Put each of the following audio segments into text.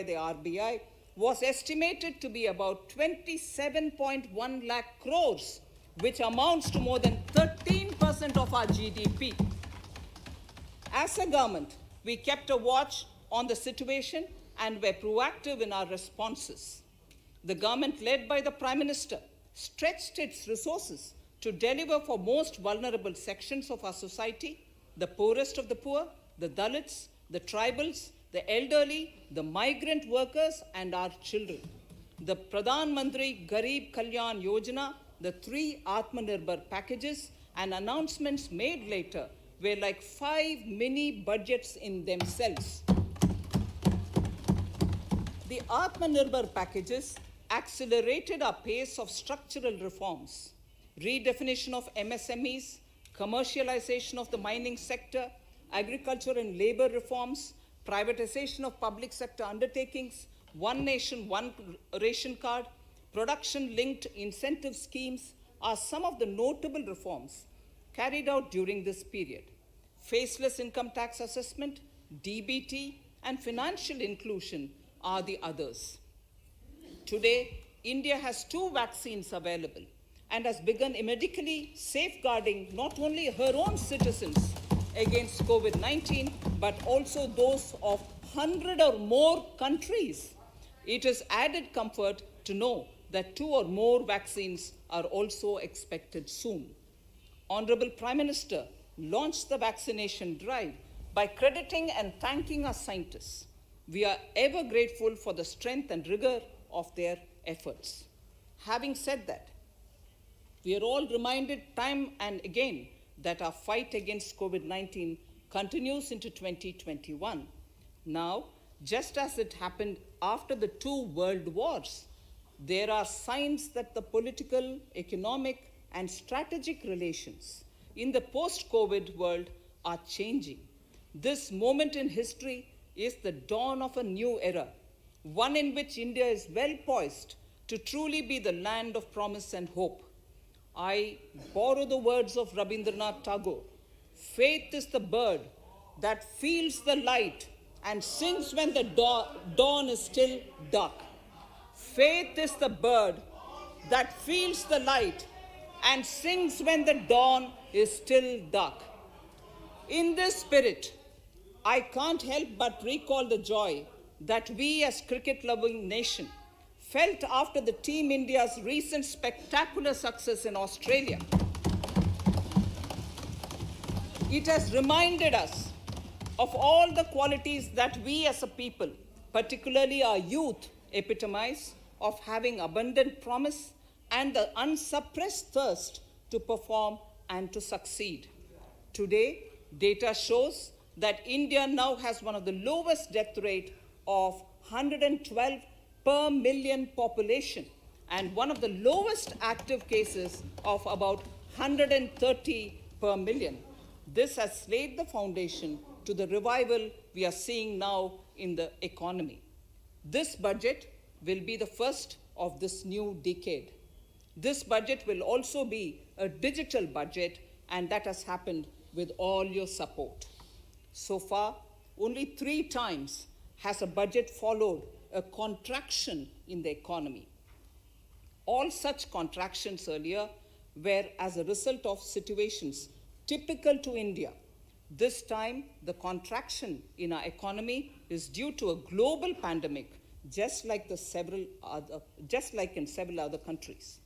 the RBI was estimated to be about 27.1 lakh crores, which amounts to more than 13% of our GDP. As a government, we kept a watch on the situation and were proactive in our responses. The government, led by the Prime Minister, stretched its resources to deliver for most vulnerable sections of our society, the poorest of the poor, the Dalits, the tribals, the elderly, the migrant workers, and our children. The Pradhan Mantri Garib Kalyan Yojana, the 3 Atmanirbhar packages, and announcements made later were like 5 mini budgets in themselves. The Atmanirbhar packages accelerated our pace of structural reforms, redefinition of MSMEs, commercialization of the mining sector, agriculture and labor reforms, privatization of public sector undertakings, one nation, one ration card, production-linked incentive schemes are some of the notable reforms carried out during this period. Faceless income tax assessment, DBT, and financial inclusion are the others. Today, India has 2 vaccines available and has begun medically safeguarding not only her own citizens against COVID-19, but also those of 100 or more countries. It is added comfort to know that 2 or more vaccines are also expected soon. Honorable Prime Minister launched the vaccination drive by crediting and thanking our scientists. We are ever grateful for the strength and rigor of their efforts. Having said that, we are all reminded time and again that our fight against COVID-19 continues into 2021. Now, just as it happened after the 2 world wars, there are signs that the political, economic, and strategic relations in the post-COVID world are changing. This moment in history is the dawn of a new era, one in which India is well poised to truly be the land of promise and hope. I borrow the words of Rabindranath Tagore. Faith is the bird that feels the light and sings when the dawn is still dark. Faith is the bird that feels the light and sings when the dawn is still dark. In this spirit, I can't help but recall the joy that we as cricket-loving nation felt after the Team India's recent spectacular success in Australia. It has reminded us of all the qualities that we as a people, particularly our youth, epitomize of having abundant promise and the unsuppressed thirst to perform and to succeed. Today, data shows that India now has one of the lowest death rate of 112 per million population and one of the lowest active cases of about 130 per million. This has laid the foundation to the revival we are seeing now in the economy. This budget will be the first of this new decade. This budget will also be a digital budget, and that has happened with all your support. So far, only 3 times has a budget followed a contraction in the economy. All such contractions earlier were as a result of situations typical to India. This time, the contraction in our economy is due to a global pandemic, just like in several other countries.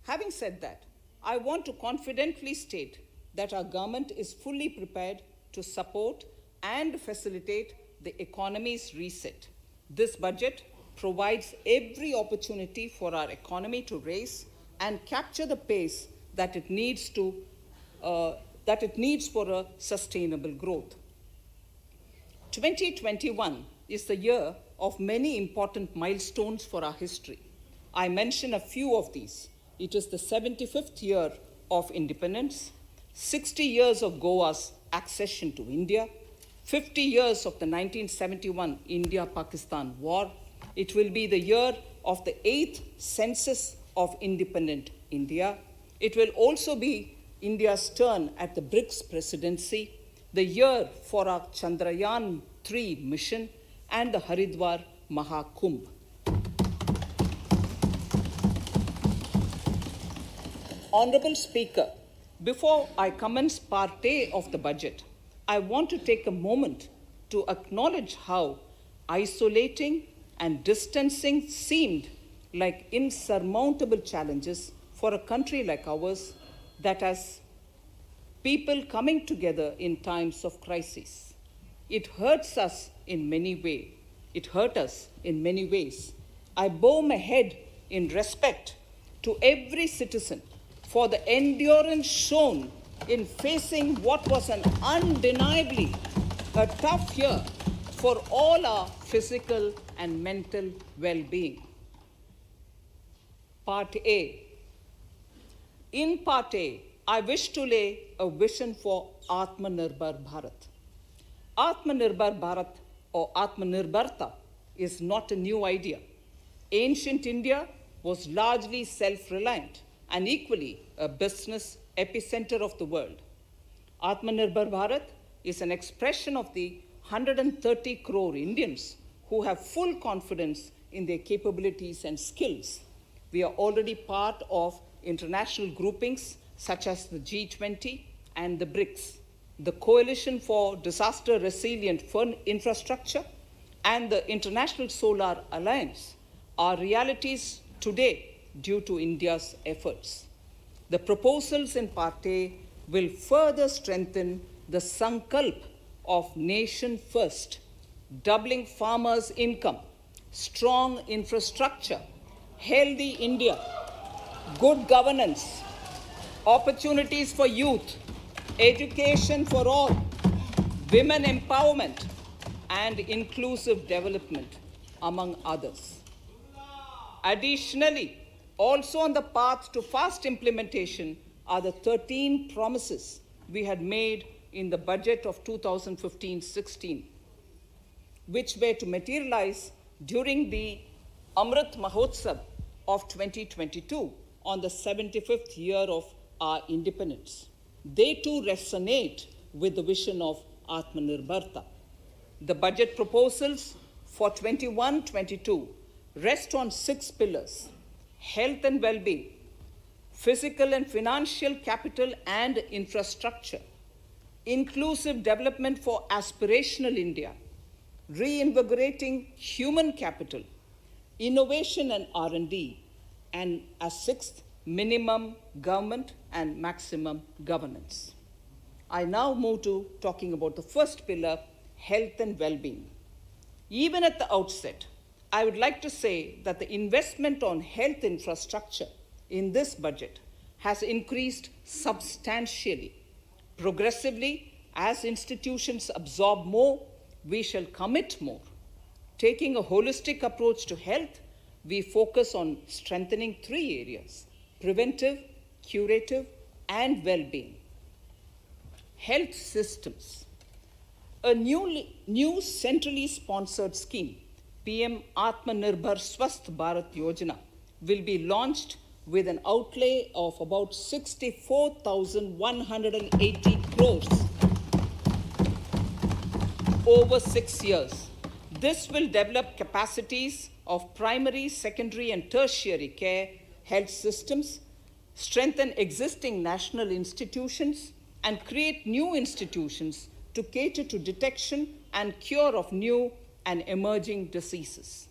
Having said that, I want to confidently state that our government is fully prepared to support and facilitate the economy's reset. This budget provides every opportunity for our economy to raise and capture the pace that it needs for a sustainable growth. 2021 is the year of many important milestones for our history. I mention a few of these. It is the 75th year of independence, 60 years of Goa's accession to India, 50 years of the 1971 India-Pakistan War. It will be the year of the 8th census of independent India. It will also be India's turn at the BRICS presidency, the year for our Chandrayaan-3 mission, and the Haridwar Mahakumbh. Honorable Speaker, before I commence Part A of the budget, I want to take a moment to acknowledge how isolating and distancing seemed like insurmountable challenges for a country like ours that has people coming together in times of crisis. It hurts us in many ways. It hurt us in many ways. I bow my head in respect to every citizen for the endurance shown in facing what was an undeniably a tough year for all our physical and mental well-being. Part A. In Part A, I wish to lay a vision for Atmanirbhar Bharat. Atmanirbhar Bharat or Atmanirbharta is not a new idea. Ancient India was largely self-reliant and equally a business epicenter of the world. Atmanirbhar Bharat is an expression of the 130 crore Indians who have full confidence in their capabilities and skills. We are already part of international groupings such as the G20 and the BRICS, the Coalition for Disaster Resilient Infrastructure, and the International Solar Alliance are realities today due to India's efforts. The proposals in Part A will further strengthen the sankalp of nation first, doubling farmers' income, strong infrastructure, healthy India, good governance, opportunities for youth, education for all, women empowerment, and inclusive development, among others. Additionally, also on the path to fast implementation are the 13 promises we had made in the budget of 2015-16, which were to materialize during the Amrit Mahotsav of 2022 on the 75th year of our independence. They too resonate with the vision of Atmanirbharta. The budget proposals for 21-22 rest on 6 pillars: health and well-being, physical and financial capital and infrastructure, inclusive development for aspirational India, reinvigorating human capital, innovation and R&D, and as 6th, minimum government and maximum governance. I now move to talking about the first pillar, health and well-being. Even at the outset, I would like to say that the investment on health infrastructure in this budget has increased substantially. Progressively, as institutions absorb more, we shall commit more. Taking a holistic approach to health, we focus on strengthening 3 areas: preventive, curative, and well-being. Health systems. A new centrally sponsored scheme, PM Atmanirbhar Swasth Bharat Yojana, will be launched with an outlay of about 64,180 crores over 6 years. This will develop capacities of primary, secondary, and tertiary care health systems, strengthen existing national institutions, and create new institutions to cater to detection and cure of new and emerging diseases.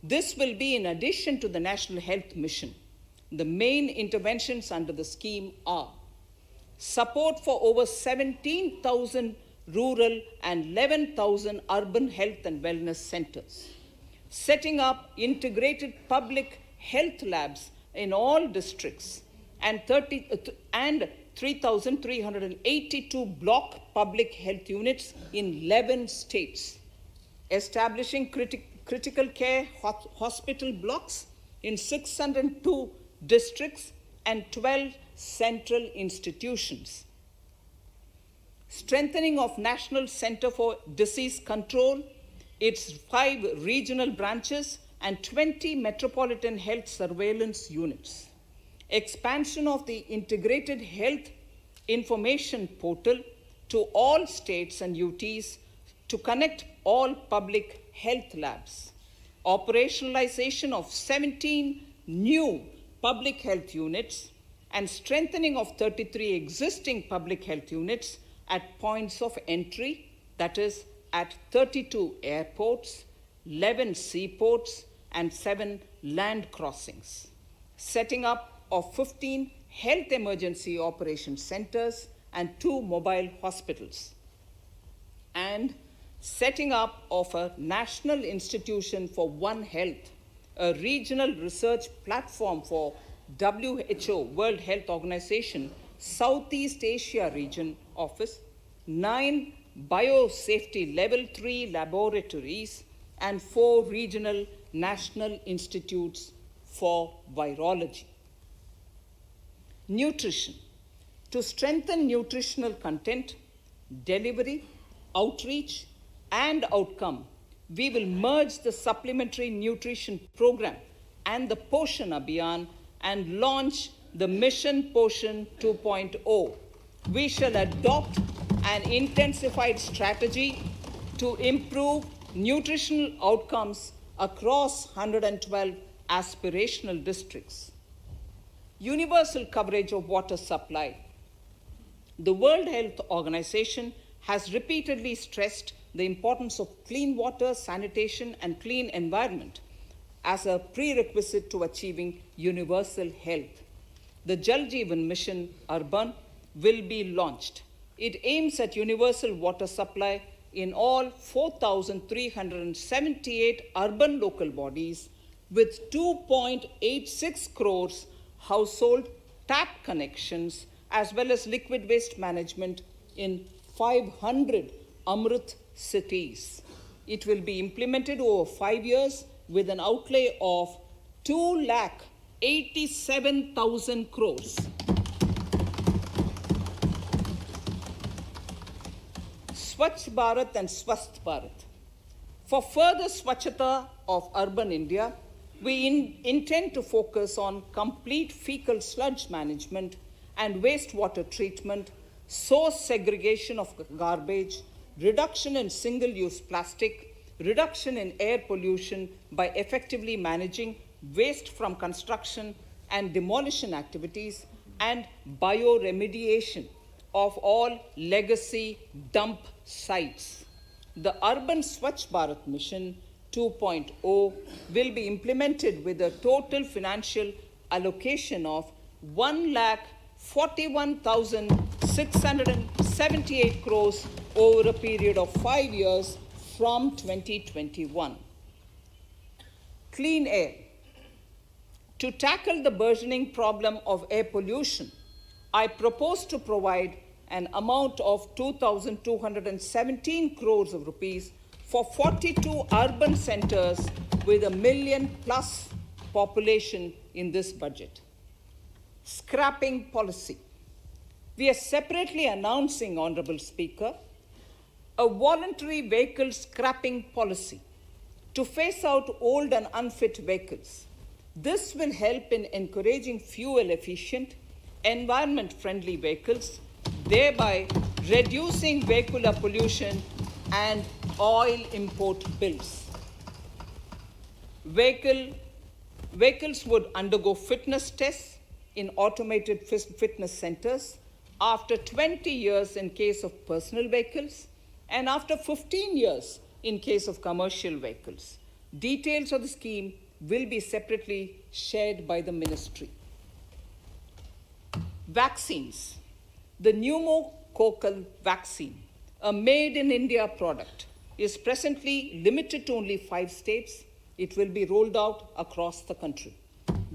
This will be in addition to the National Health Mission. The main interventions under the scheme are support for over 17,000 rural and 11,000 urban health and wellness centers, setting up integrated public health labs in all districts, and 3,382 block public health units in 11 states, establishing critical care hospital blocks in 602 districts and 12 central institutions, strengthening of National Center for Disease Control, its 5 regional branches and 20 metropolitan health surveillance units, expansion of the integrated health information portal to all states and UTs to connect all public health labs, operationalization of 17 new public health units, and strengthening of 33 existing public health units at points of entry, that is, at 32 airports, 11 seaports, and 7 land crossings. Setting up of 15 health emergency operations centers and 2 mobile hospitals. And setting up of a National Institution for One Health, a regional research platform for WHO, World Health Organization, Southeast Asia Region Office, 9 biosafety level 3 laboratories, and 4 regional national institutes for virology. Nutrition. To strengthen nutritional content, delivery, outreach, and outcome, we will merge the supplementary nutrition program and the Poshan Abhiyan and launch the Mission Poshan 2.0. We shall adopt an intensified strategy to improve nutritional outcomes across 112 aspirational districts. Universal coverage of water supply. The World Health Organization has repeatedly stressed the importance of clean water, sanitation, and clean environment as a prerequisite to achieving universal health. The Jal Jeevan Mission Urban will be launched. It aims at universal water supply in all 4,378 urban local bodies with 2.86 crores household tap connections, as well as liquid waste management in 500 Amrit cities. It will be implemented over 5 years with an outlay of 2,87,000 crores. Swachh Bharat and Swasth Bharat. For further Swachhata of urban India, we intend to focus on complete fecal sludge management and wastewater treatment, source segregation of garbage, reduction in single-use plastic, reduction in air pollution by effectively managing waste from construction and demolition activities, and bioremediation of all legacy dump sites. The Urban Swachh Bharat Mission 2.0 will be implemented with a total financial allocation of 1,41,678 crores over a period of 5 years from 2021. Clean air. To tackle the burgeoning problem of air pollution, I propose to provide an amount of 2,217 crores of rupees for 42 urban centers with a million plus population in this budget. Scrapping policy. We are separately announcing, Honorable Speaker, a voluntary vehicle scrapping policy to phase out old and unfit vehicles. This will help in encouraging fuel-efficient, environment-friendly vehicles, thereby reducing vehicular pollution and oil import bills. Vehicles would undergo fitness tests in automated fitness centers after 20 years in case of personal vehicles and after 15 years in case of commercial vehicles. Details of the scheme will be separately shared by the ministry. Vaccines. The pneumococcal vaccine, a made-in-India product, is presently limited to only 5 states. It will be rolled out across the country.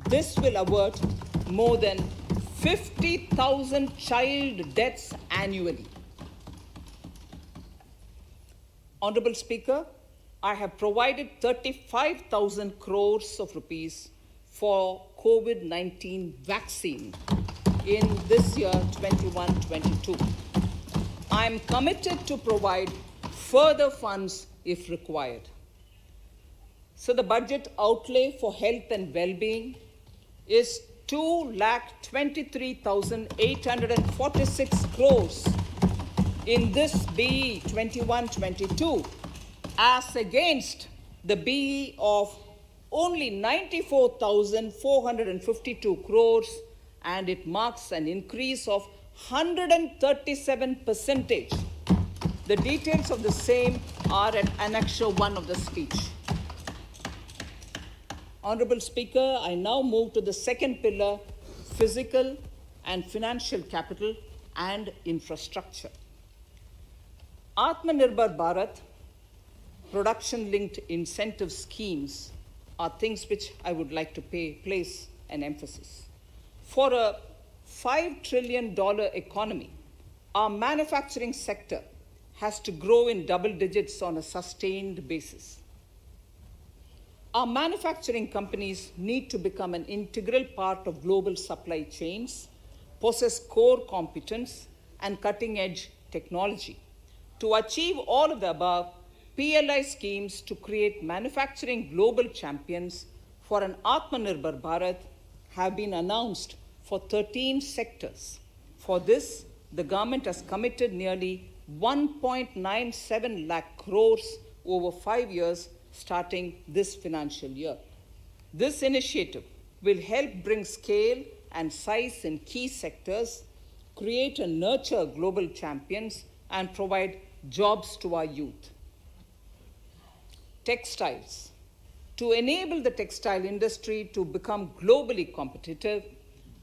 This will avert more than 50,000 child deaths annually. Honorable Speaker, I have provided 35,000 crores of rupees for COVID-19 vaccine in this year 21-22. I am committed to provide further funds if required. So the budget outlay for health and well-being is 2,23,846 crores in this BE 21-22 as against the BE of only 94,452 crores, and it marks an increase of 137%. The details of the same are at Annexure 1 of the speech. Honorable Speaker, I now move to the second pillar, physical and financial capital and infrastructure. Atmanirbhar Bharat, production-linked incentive schemes are things which I would like to place an emphasis. For a $5 trillion economy, our manufacturing sector has to grow in double digits on a sustained basis. Our manufacturing companies need to become an integral part of global supply chains, possess core competence and cutting-edge technology. To achieve all of the above, PLI schemes to create manufacturing global champions for an Atmanirbhar Bharat have been announced for 13 sectors. For this, the government has committed nearly 1.97 lakh crores over 5 years starting this financial year. This initiative will help bring scale and size in key sectors, create and nurture global champions, and provide jobs to our youth. Textiles. To enable the textile industry to become globally competitive,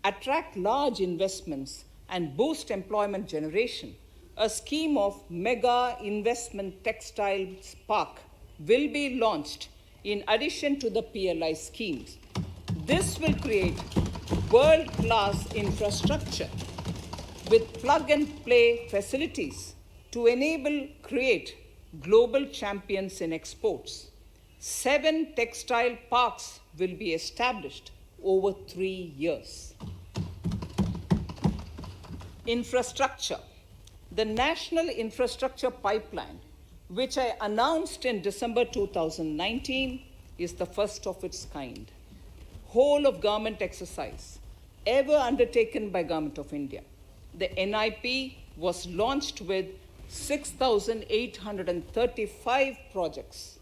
attract large investments, and boost employment generation, a scheme of Mega Investment Textiles Park will be launched in addition to the PLI schemes. This will create world-class infrastructure with plug-and-play facilities to create global champions in exports. 7 textile parks will be established over 3 years. Infrastructure. The National Infrastructure Pipeline, which I announced in December 2019, is the first of its kind. Whole of government exercise ever undertaken by Government of India. The NIP was launched with 6,835 projects.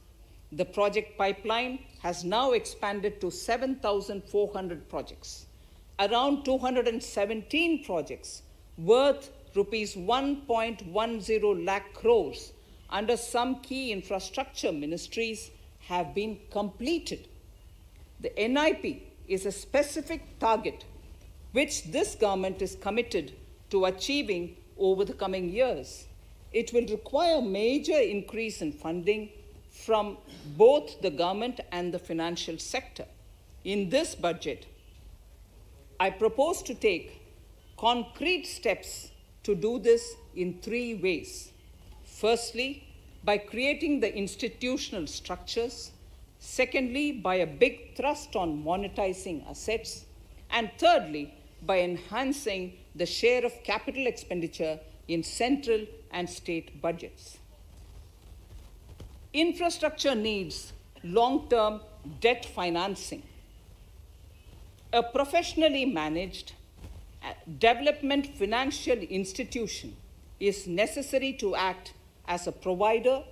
The project pipeline has now expanded to 7,400 projects. Around 217 projects worth rupees 1.10 lakh crores under some key infrastructure ministries have been completed. The NIP is a specific target which this government is committed to achieving over the coming years. It will require major increase in funding from both the government and the financial sector. In this budget, I propose to take concrete steps to do this in 3 ways. Firstly, by creating the institutional structures. Secondly, by a big thrust on monetizing assets. And thirdly, by enhancing the share of capital expenditure in central and state budgets. Infrastructure needs long-term debt financing. A professionally managed development financial institution is necessary to act as a provider,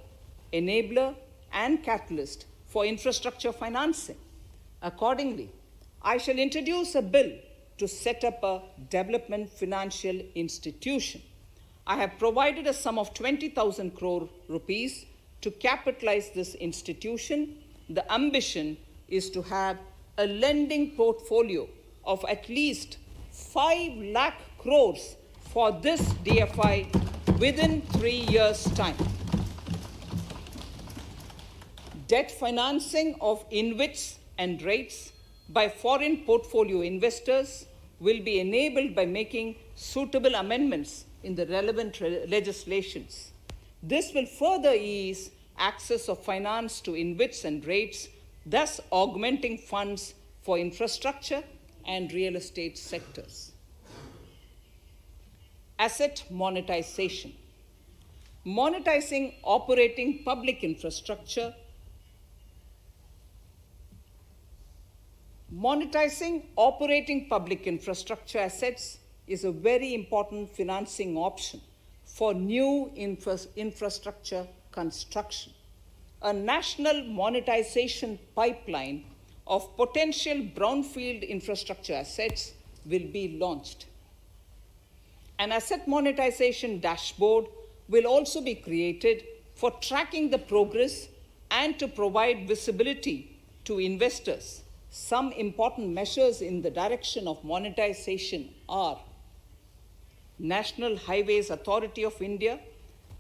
enabler, and catalyst for infrastructure financing. Accordingly, I shall introduce a bill to set up a development financial institution. I have provided a sum of 20,000 crore rupees to capitalize this institution. The ambition is to have a lending portfolio of at least 5 lakh crores for this DFI within 3 years' time. Debt financing of InvITs and REITs by foreign portfolio investors will be enabled by making suitable amendments in the relevant legislations. This will further ease access of finance to InvITs and REITs, thus augmenting funds for infrastructure and real estate sectors. Asset monetization. Monetizing operating public infrastructure. Monetizing operating public infrastructure assets is a very important financing option for new infrastructure construction. a national monetization pipeline of potential brownfield infrastructure assets will be launched. An asset monetization dashboard will also be created for tracking the progress and to provide visibility to investors. Some important measures in the direction of monetization are National Highways Authority of India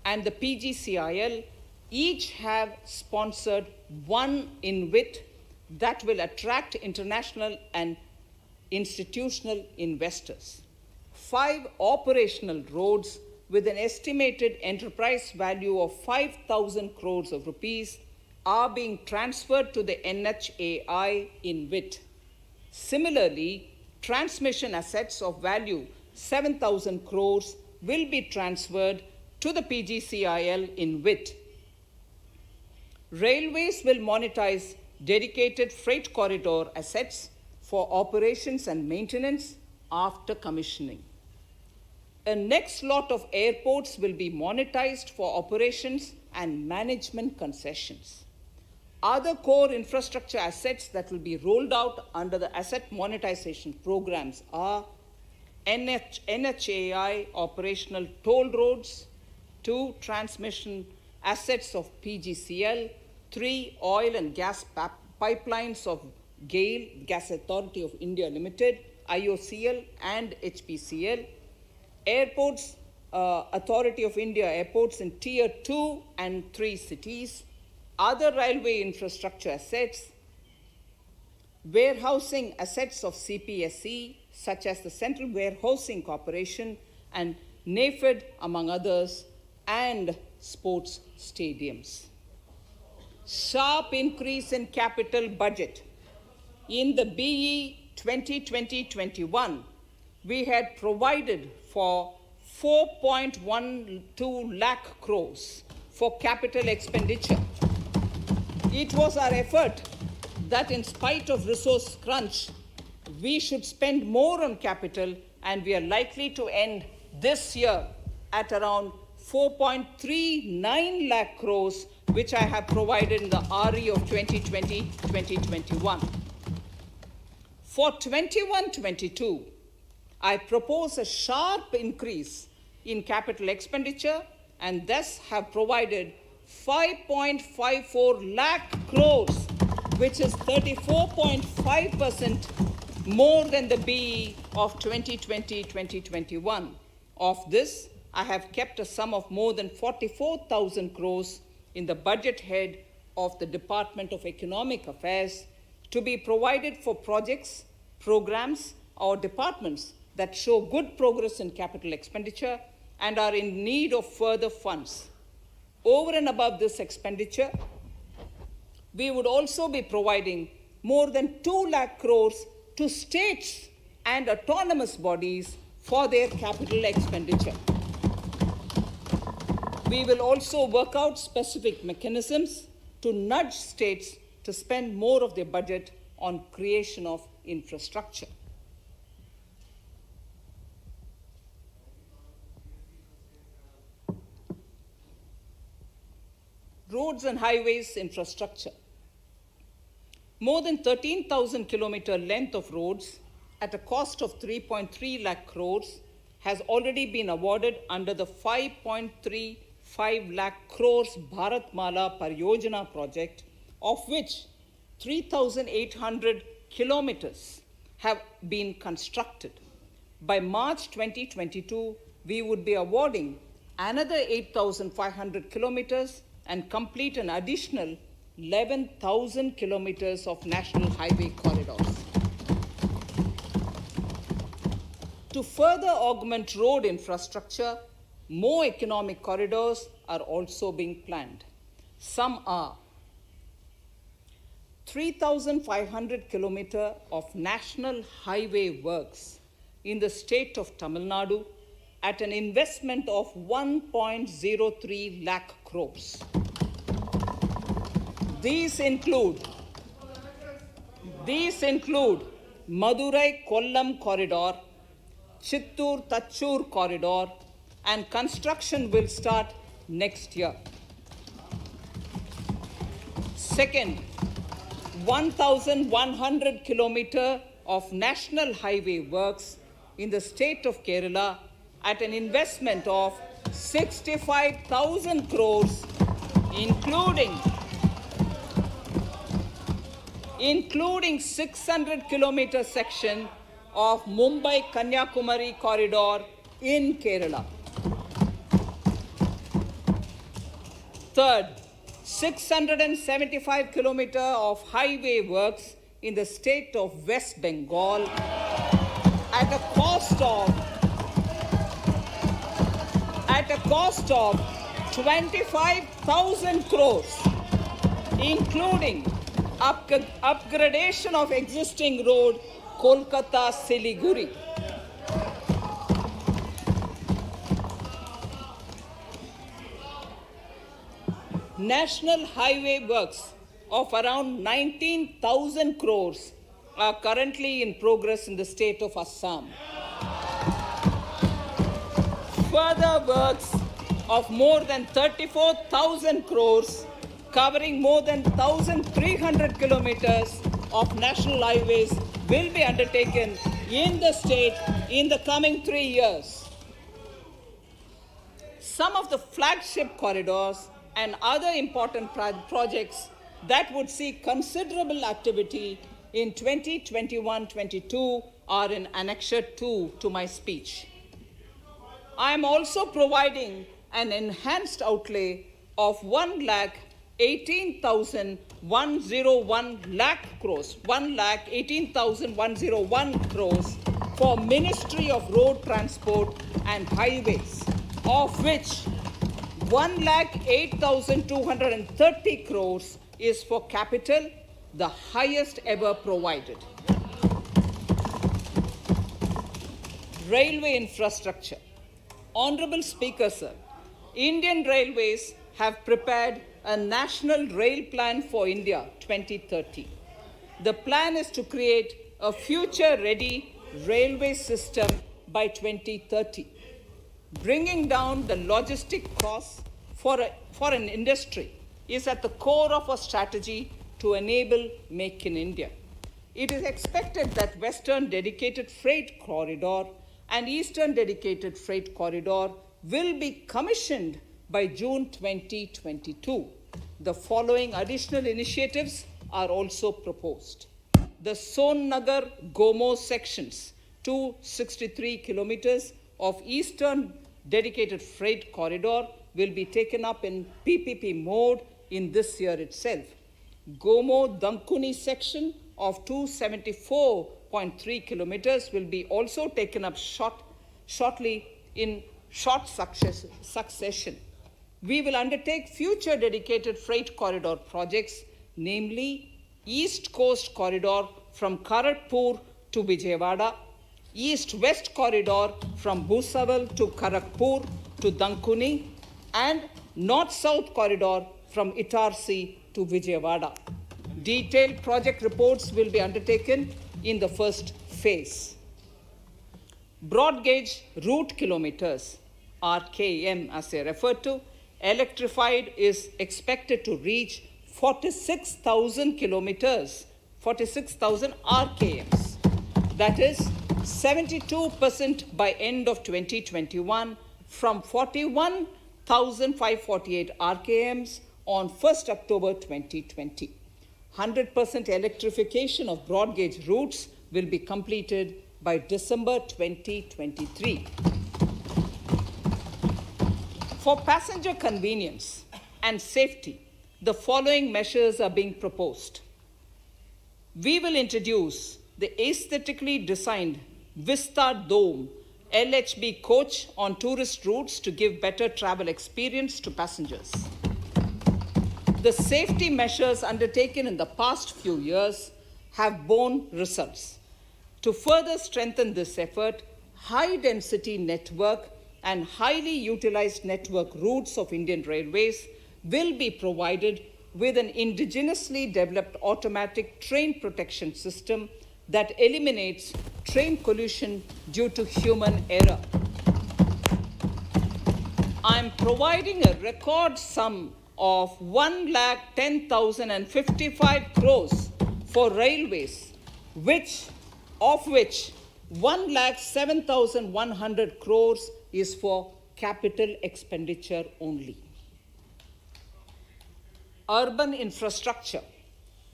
and the PGCIL each have sponsored one InvIT that will attract international and institutional investors. 5 operational roads with an estimated enterprise value of 5,000 crores of rupees are being transferred to the NHAI InvIT. Similarly, transmission assets of value 7,000 crores will be transferred to the PGCIL InvIT. Railways will monetize dedicated freight corridor assets for operations and maintenance after commissioning. A next lot of airports will be monetized for operations and management concessions. Other core infrastructure assets that will be rolled out under the asset monetization programs are NHAI operational toll roads, 2 transmission assets of PGCL, 3 oil and gas pipelines of GAIL, Gas Authority of India Limited, IOCL and HPCL, Airports Authority of India airports in Tier 2 and 3 cities, other railway infrastructure assets, warehousing assets of CPSE, such as the Central Warehousing Corporation and NAFED, among others, and sports stadiums. Sharp increase in capital budget. In the BE 2020-21, we had provided for 4.12 lakh crores for capital expenditure. It was our effort that in spite of resource crunch, we should spend more on capital, and we are likely to end this year at around 4.39 lakh crores, which I have provided in the RE of 2020-2021. For 21-22, I propose a sharp increase in capital expenditure and thus have provided 5.54 lakh crores, which is 34.5% more than the BE of 2020-2021. Of this, I have kept a sum of more than 44,000 crores in the budget head of the Department of Economic Affairs to be provided for projects, programs, or departments that show good progress in capital expenditure and are in need of further funds. Over and above this expenditure, we would also be providing more than 2 lakh crores to states and autonomous bodies for their capital expenditure. We will also work out specific mechanisms to nudge states to spend more of their budget on creation of infrastructure. Roads and highways infrastructure. More than 13,000 kilometer length of roads at a cost of 3.3 lakh crores has already been awarded under the 5.35 lakh crores Bharatmala Pariyojana project, of which 3,800 kilometers have been constructed. By March 2022, we would be awarding another 8,500 kilometers and complete an additional 11,000 kilometers of national highway corridors. To further augment road infrastructure, more economic corridors are also being planned. Some are 3,500 kilometers of national highway works in the state of Tamil Nadu at an investment of 1.03 lakh crores. These include Madurai-Kollam corridor, Chittoor-Tachur corridor, and construction will start next year. Second, 1,100 kilometer of national highway works in the state of Kerala at an investment of 65,000 crores, including 600 kilometer section of Mumbai-Kanyakumari corridor in Kerala. Third, 675 kilometer of highway works in the state of West Bengal at a cost of 25,000 crores, including upgradation of existing road Kolkata-Siliguri. National highway works of around 19,000 crores are currently in progress in the state of Assam. Further works of more than 34,000 crores covering more than 1,300 kilometers of national highways will be undertaken in the state in the coming 3 years. Some of the flagship corridors and other important projects that would see considerable activity in 2021-22 are in Annexure 2 to my speech. I am also providing an enhanced outlay of 1,18,101 crores for Ministry of Road Transport and Highways, of which 1,08,230 crores is for capital, the highest ever provided. Railway infrastructure. Honorable Speaker, sir, Indian Railways have prepared a National Rail Plan for India 2030. The plan is to create a future-ready railway system by 2030. Bringing down the logistic costs for an industry is at the core of our strategy to enable Make in India. It is expected that Western Dedicated Freight Corridor and Eastern Dedicated Freight Corridor will be commissioned by June 2022. The following additional initiatives are also proposed. The Son-Nagar-Gomo sections, 263 kilometers of Eastern Dedicated Freight Corridor will be taken up in PPP mode in this year itself. Gomo-Dankuni section of 274.3 kilometers will be also taken up shortly in short succession. We will undertake future dedicated freight corridor projects, namely East Coast Corridor from Kharagpur to Vijayawada, East-West Corridor from Bhusaval to Kharagpur to Dankuni, and North-South Corridor from Itarsi to Vijayawada. Detailed project reports will be undertaken in the first phase. Broad gauge route kilometers, RKM as they refer to, electrified is expected to reach 46,000 kilometers, 46,000 RKMs. That is 72% by end of 2021 from 41,548 RKMs on 1st October 2020. 100% electrification of broad gauge routes will be completed by December 2023. For passenger convenience and safety, the following measures are being proposed. We will introduce the aesthetically designed Vista Dome LHB coach on tourist routes to give better travel experience to passengers. The safety measures undertaken in the past few years have borne results. To further strengthen this effort, high-density network and highly utilized network routes of Indian Railways will be provided with an indigenously developed automatic train protection system that eliminates train collision due to human error. I am providing a record sum of 1,10,055 crores for railways, of which 1,07,100 crores is for capital expenditure only. Urban infrastructure.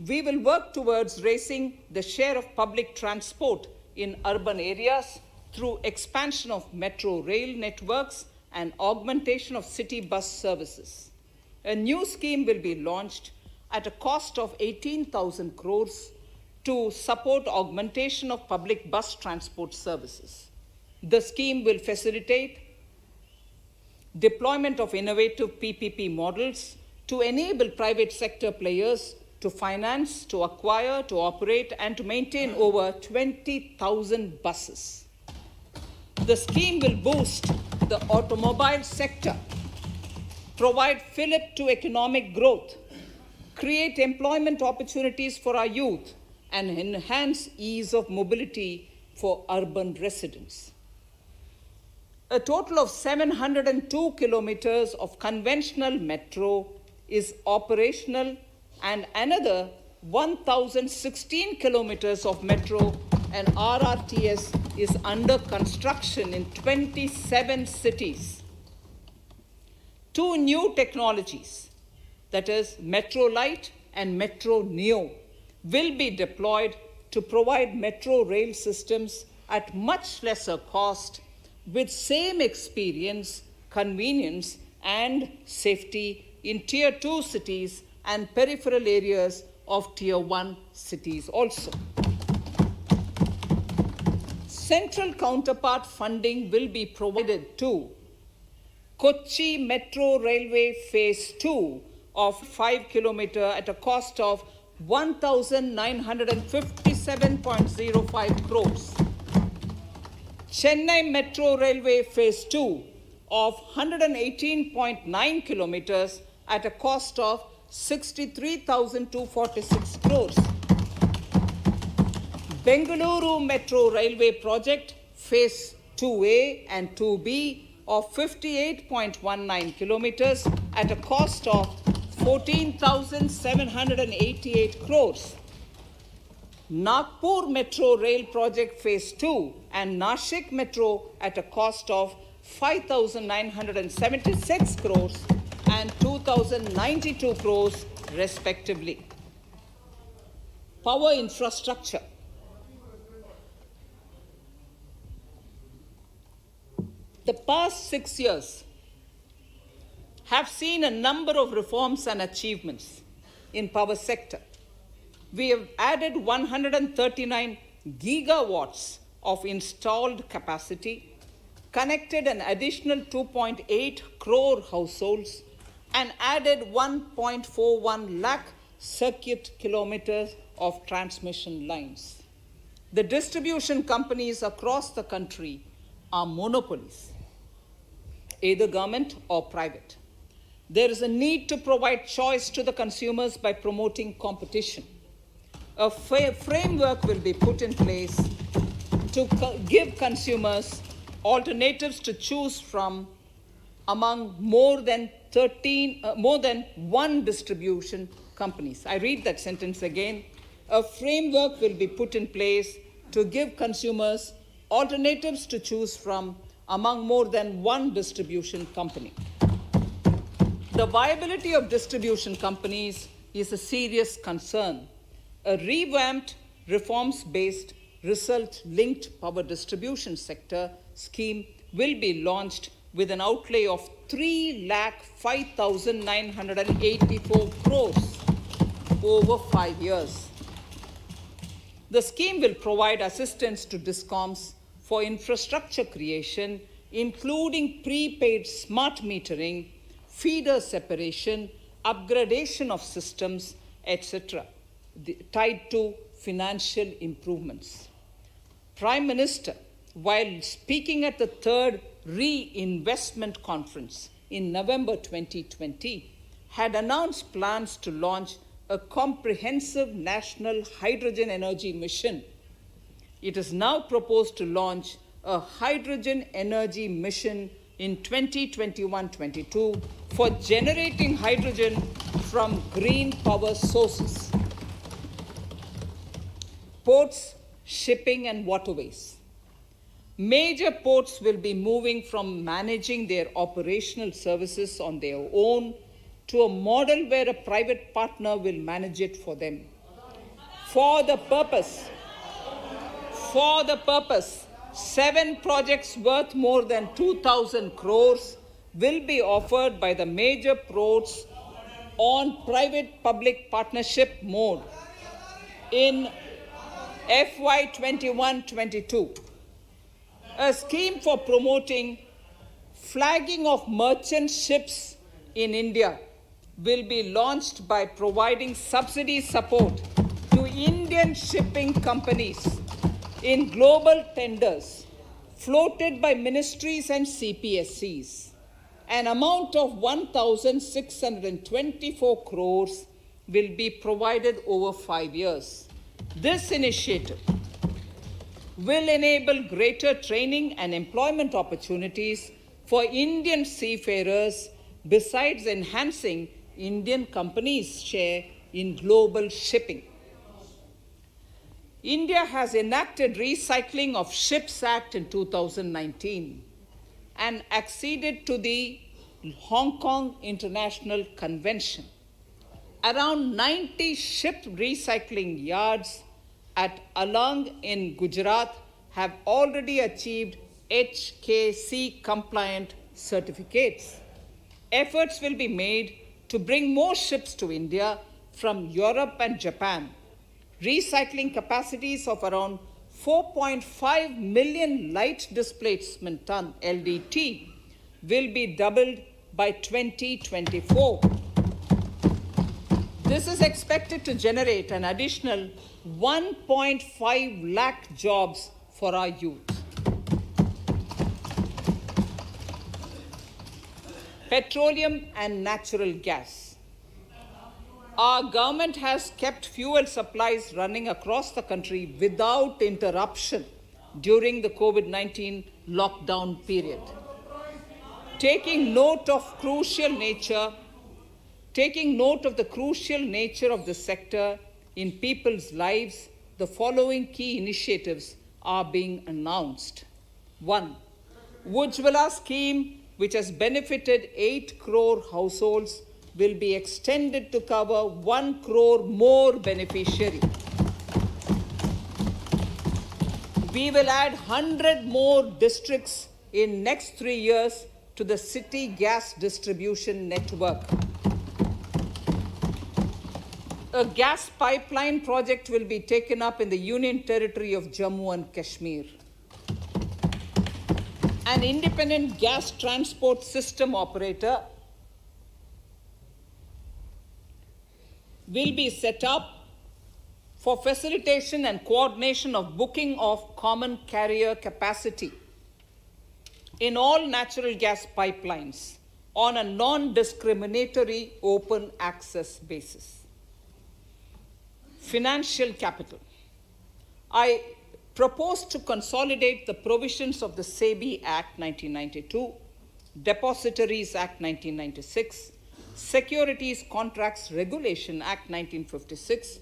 We will work towards raising the share of public transport in urban areas through expansion of metro rail networks and augmentation of city bus services. A new scheme will be launched at a cost of 18,000 crores to support augmentation of public bus transport services. The scheme will facilitate deployment of innovative PPP models to enable private sector players to finance, to acquire, to operate, and to maintain over 20,000 buses. The scheme will boost the automobile sector, provide fillip to economic growth, create employment opportunities for our youth, and enhance ease of mobility for urban residents. A total of 702 kilometers of conventional metro is operational, and another 1,016 kilometers of metro and RRTS is under construction in 27 cities. Two new technologies, that is Metro Light and Metro Neo, will be deployed to provide metro rail systems at much lesser cost with same experience, convenience, and safety in Tier 2 cities and peripheral areas of Tier 1 cities also. Central counterpart funding will be provided to Kochi Metro Railway Phase 2 of 5 kilometer at a cost of 1,957.05 crores. Chennai Metro Railway Phase 2 of 118.9 kilometers at a cost of 63,246 crores. Bengaluru Metro Railway Project Phase 2A and 2B of 58.19 kilometers at a cost of 14,788 crores. Nagpur Metro Rail Project Phase 2 and Nashik Metro at a cost of 5,976 crores and 2,092 crores respectively. Power infrastructure. The past 6 years have seen a number of reforms and achievements in power sector. We have added 139 gigawatts of installed capacity, connected an additional 2.8 crore households, and added 1.41 lakh circuit kilometers of transmission lines. The distribution companies across the country are monopolies, either government or private. There is a need to provide choice to the consumers by promoting competition. A framework will be put in place to give consumers alternatives to choose from among more than one distribution companies. I read that sentence again. A framework will be put in place to give consumers alternatives to choose from among more than one distribution company. The viability of distribution companies is a serious concern. A revamped, reforms-based, result-linked power distribution sector scheme will be launched with an outlay of 3,05,984 crores over 5 years. The scheme will provide assistance to DISCOMs for infrastructure creation, including prepaid smart metering, feeder separation, upgradation of systems, etc., tied to financial improvements. Prime Minister, while speaking at the third Reinvestment Conference in November 2020, had announced plans to launch a comprehensive national hydrogen energy mission. It is now proposed to launch a hydrogen energy mission in 2021-22 for generating hydrogen from green power sources. Ports, shipping, and waterways. Major ports will be moving from managing their operational services on their own to a model where a private partner will manage it for them. For the purpose, 7 projects worth more than 2,000 crores will be offered by the major ports on private-public partnership mode in FY 21-22. A scheme for promoting flagging of merchant ships in India will be launched by providing subsidy support to Indian shipping companies in global tenders floated by ministries and CPSCs. An amount of 1,624 crores will be provided over 5 years. This initiative will enable greater training and employment opportunities for Indian seafarers, besides enhancing Indian companies' share in global shipping. India has enacted Recycling of Ships Act in 2019 and acceded to the Hong Kong International Convention. Around 90 ship recycling yards at Alang in Gujarat have already achieved HKC compliant certificates. Efforts will be made to bring more ships to India from Europe and Japan. Recycling capacities of around 4.5 million light displacement ton LDT will be doubled by 2024. This is expected to generate an additional 1.5 lakh jobs for our youth. Petroleum and natural gas. Our government has kept fuel supplies running across the country without interruption during the COVID-19 lockdown period. Taking note of the crucial nature of the sector in people's lives, the following key initiatives are being announced. 1. Ujjwala scheme, which has benefited 8 crore households, will be extended to cover 1 crore more beneficiaries. We will add 100 more districts in next 3 years to the city gas distribution network. A gas pipeline project will be taken up in the Union Territory of Jammu and Kashmir. An independent gas transport system operator will be set up for facilitation and coordination of booking of common carrier capacity in all natural gas pipelines on a non-discriminatory open access basis. Financial capital. I propose to consolidate the provisions of the SEBI Act 1992, Depositories Act 1996, Securities Contracts Regulation Act 1956,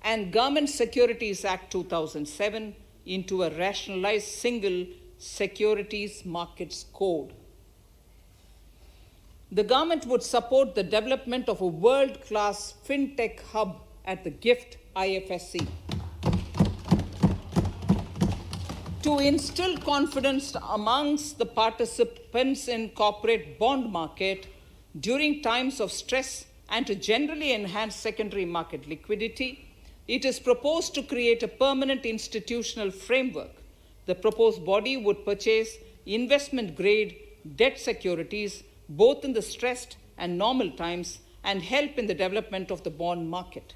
and Government Securities Act 2007 into a rationalized single securities markets code. The government would support the development of a world-class fintech hub at the GIFT Ifsc. To instill confidence amongst the participants in corporate bond market during times of stress and to generally enhance secondary market liquidity, it is proposed to create a permanent institutional framework. The proposed body would purchase investment-grade debt securities both in the stressed and normal times and help in the development of the bond market.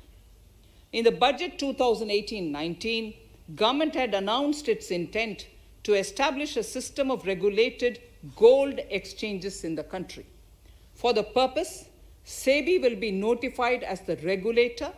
In the budget 2018-19, government had announced its intent to establish a system of regulated gold exchanges in the country. For the purpose, SEBI will be notified as the regulator,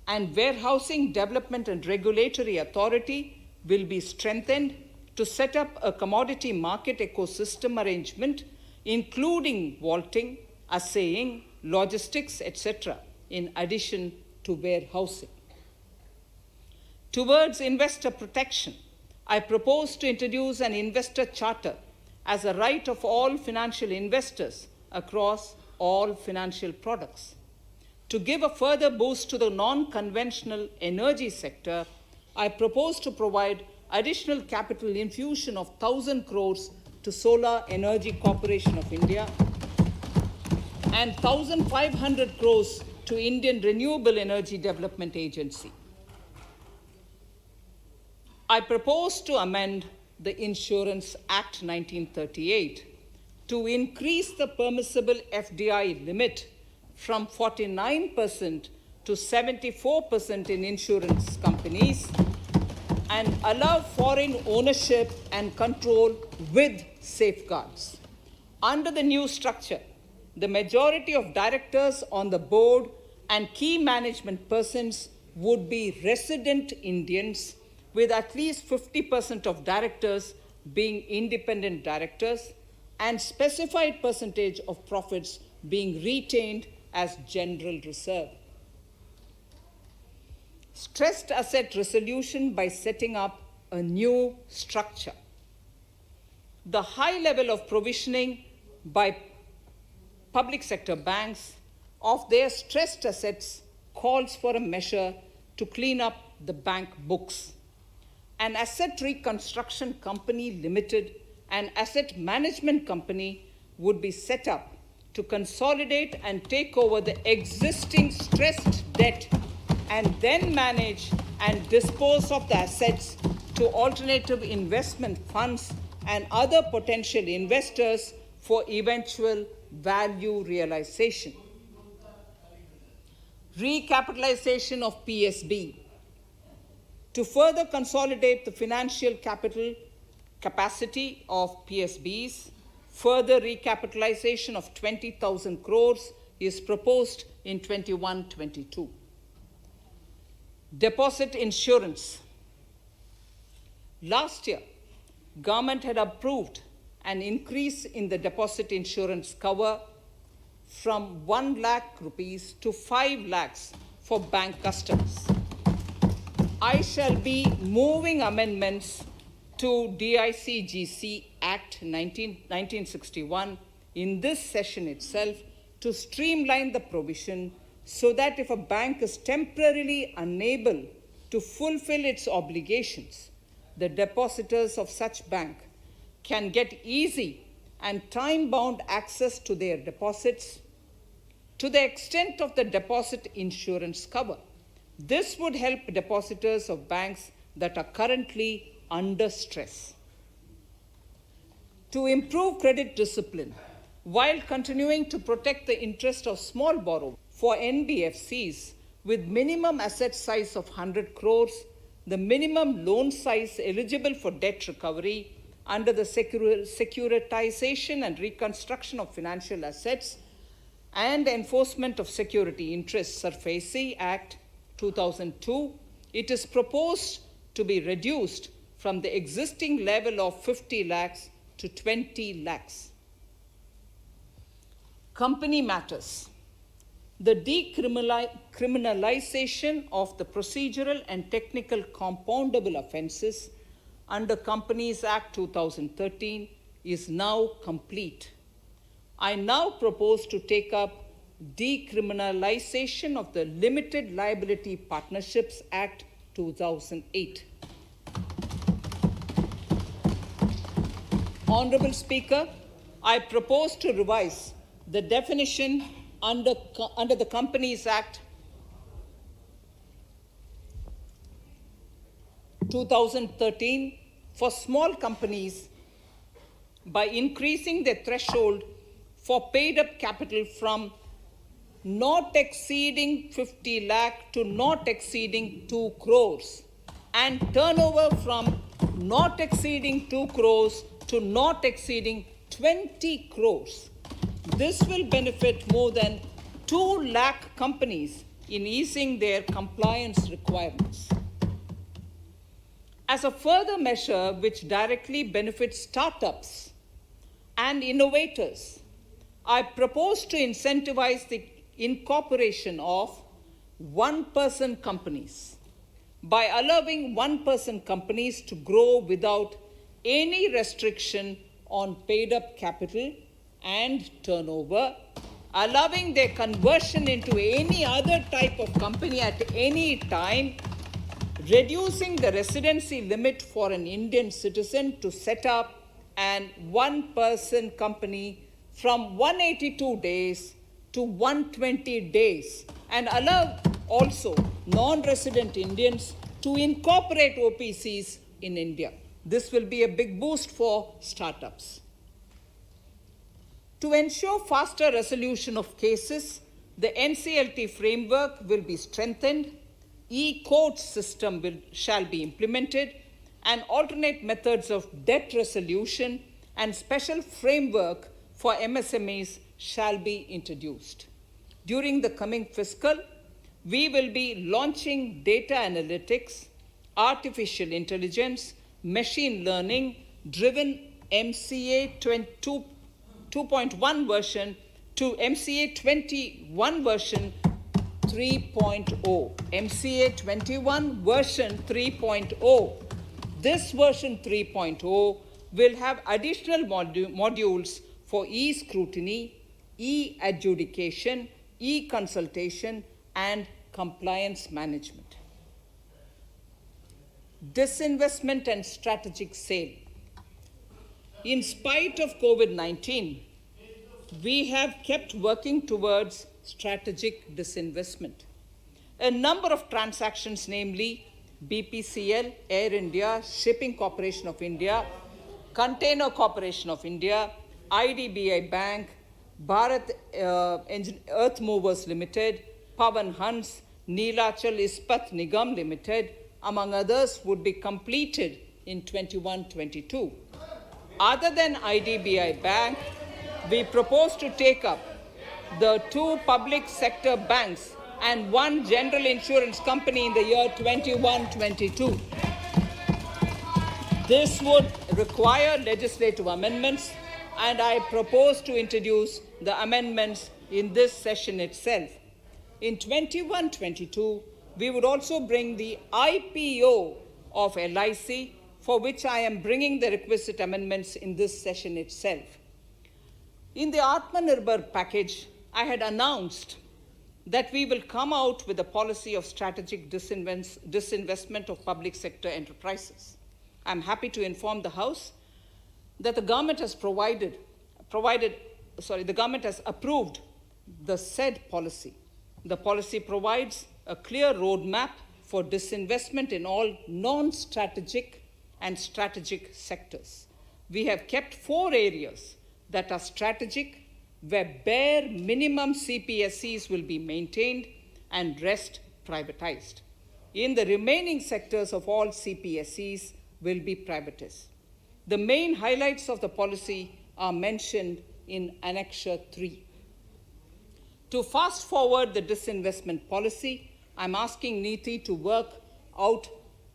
and Warehousing Development and Regulatory Authority will be strengthened to set up a commodity market ecosystem arrangement, including vaulting, assaying, logistics, etc., in addition to warehousing. Towards investor protection, I propose to introduce an investor charter as a right of all financial investors across all financial products. To give a further boost to the non-conventional energy sector, I propose to provide additional capital infusion of 1,000 crores to Solar Energy Corporation of India and 1,500 crores to Indian Renewable Energy Development Agency. I propose to amend the Insurance Act 1938 to increase the permissible FDI limit from 49% to 74% in insurance companies and allow foreign ownership and control with safeguards. Under the new structure, the majority of directors on the board and key management persons would be resident Indians, with at least 50% of directors being independent directors and specified percentage of profits being retained as general reserve. Stressed asset resolution by setting up a new structure. The high level of provisioning by public sector banks of their stressed assets calls for a measure to clean up the bank books. An asset reconstruction company limited and asset management company would be set up to consolidate and take over the existing stressed debt and then manage and dispose of the assets to alternative investment funds and other potential investors for eventual value realization. Recapitalization of PSB. To further consolidate the financial capital capacity of PSBs, further recapitalization of 20,000 crores is proposed in 21-22. Deposit insurance. Last year, government had approved an increase in the deposit insurance cover from 1 lakh rupees to 5 lakhs for bank customers. I shall be moving amendments to DICGC Act 1961 in this session itself to streamline the provision so that if a bank is temporarily unable to fulfill its obligations, the depositors of such bank can get easy and time-bound access to their deposits to the extent of the deposit insurance cover. This would help depositors of banks that are currently under stress. To improve credit discipline, while continuing to protect the interest of small borrowers for NBFCs with minimum asset size of 100 crores, the minimum loan size eligible for debt recovery under the securitization and reconstruction of financial assets and enforcement of security interests, SARFAESI Act 2002, it is proposed to be reduced from the existing level of 50 lakhs to 20 lakhs. Company matters. The decriminalization of the procedural and technical compoundable offenses under Companies Act 2013 is now complete. I now propose to take up decriminalization of the Limited Liability Partnerships Act 2008. Honorable Speaker, I propose to revise the definition under the Companies Act 2013 for small companies by increasing the threshold for paid-up capital from not exceeding 50 lakh to not exceeding 2 crores and turnover from not exceeding 2 crores to not exceeding 20 crores. This will benefit more than 2 lakh companies in easing their compliance requirements. As a further measure which directly benefits startups and innovators, I propose to incentivize the incorporation of one-person companies by allowing one-person companies to grow without any restriction on paid-up capital and turnover, allowing their conversion into any other type of company at any time, reducing the residency limit for an Indian citizen to set up an one-person company from 182 days to 120 days, and allow also non-resident Indians to incorporate OPCs in India. This will be a big boost for startups. To ensure faster resolution of cases, the NCLT framework will be strengthened, e-court system shall be implemented, and alternate methods of debt resolution and special framework for MSMEs shall be introduced. During the coming fiscal, we will be launching data analytics, artificial intelligence, machine learning driven MCA 2.1 version to MCA 21 version 3.0. MCA 21 version 3.0. This version 3.0 will have additional modules for e-scrutiny, e-adjudication, e-consultation, and compliance management. Disinvestment and strategic sale. In spite of COVID-19, we have kept working towards strategic disinvestment. A number of transactions, namely BPCL, Air India, Shipping Corporation of India, Container Corporation of India, IDBI Bank, Bharat Earth Movers Limited, Pavan Hans, Neelachal Ispat Nigam Limited, among others, would be completed in 21-22. Other than IDBI Bank, we propose to take up the 2 public sector banks and 1 general insurance company in the year 21-22. This would require legislative amendments, and I propose to introduce the amendments in this session itself. In 21-22, we would also bring the IPO of LIC, for which I am bringing the requisite amendments in this session itself. In the Atmanirbhar package, I had announced that we will come out with a policy of strategic disinvestment of public sector enterprises. I'm happy to inform the House that the government has the government has approved the said policy. The policy provides a clear roadmap for disinvestment in all non-strategic and strategic sectors. We have kept 4 areas that are strategic, where bare minimum CPSEs will be maintained and rest privatized. In the remaining sectors of all CPSEs will be privatized. The main highlights of the policy are mentioned in Annexure 3. To fast forward the disinvestment policy, I'm asking NITI to work out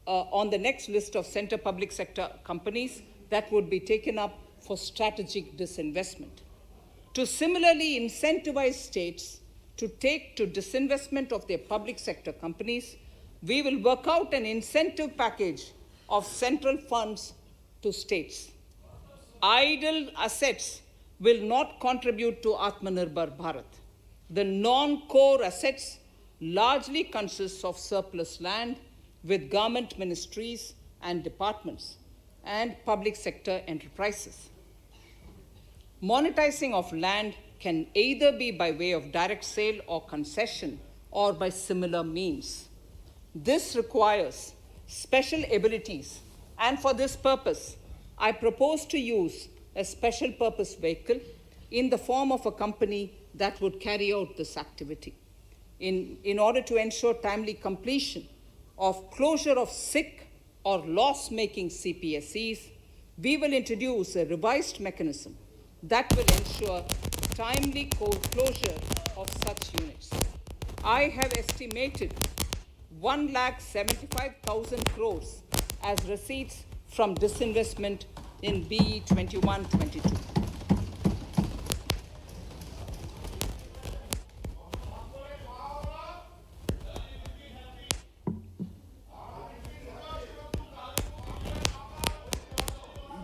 on the next list of center public sector companies that would be taken up for strategic disinvestment. To similarly incentivize states to take to disinvestment of their public sector companies, we will work out an incentive package of central funds to states. Idle assets will not contribute to Atmanirbhar Bharat. The non-core assets largely consist of surplus land with government ministries and departments and public sector enterprises. Monetizing of land can either be by way of direct sale or concession, or by similar means. This requires special abilities, and for this purpose, I propose to use a special purpose vehicle in the form of a company that would carry out this activity. In order to ensure timely completion of closure of sick or loss-making CPSEs, we will introduce a revised mechanism that will ensure timely closure of such units. I have estimated 1,75,000 crores as receipts from disinvestment in BE 21-22.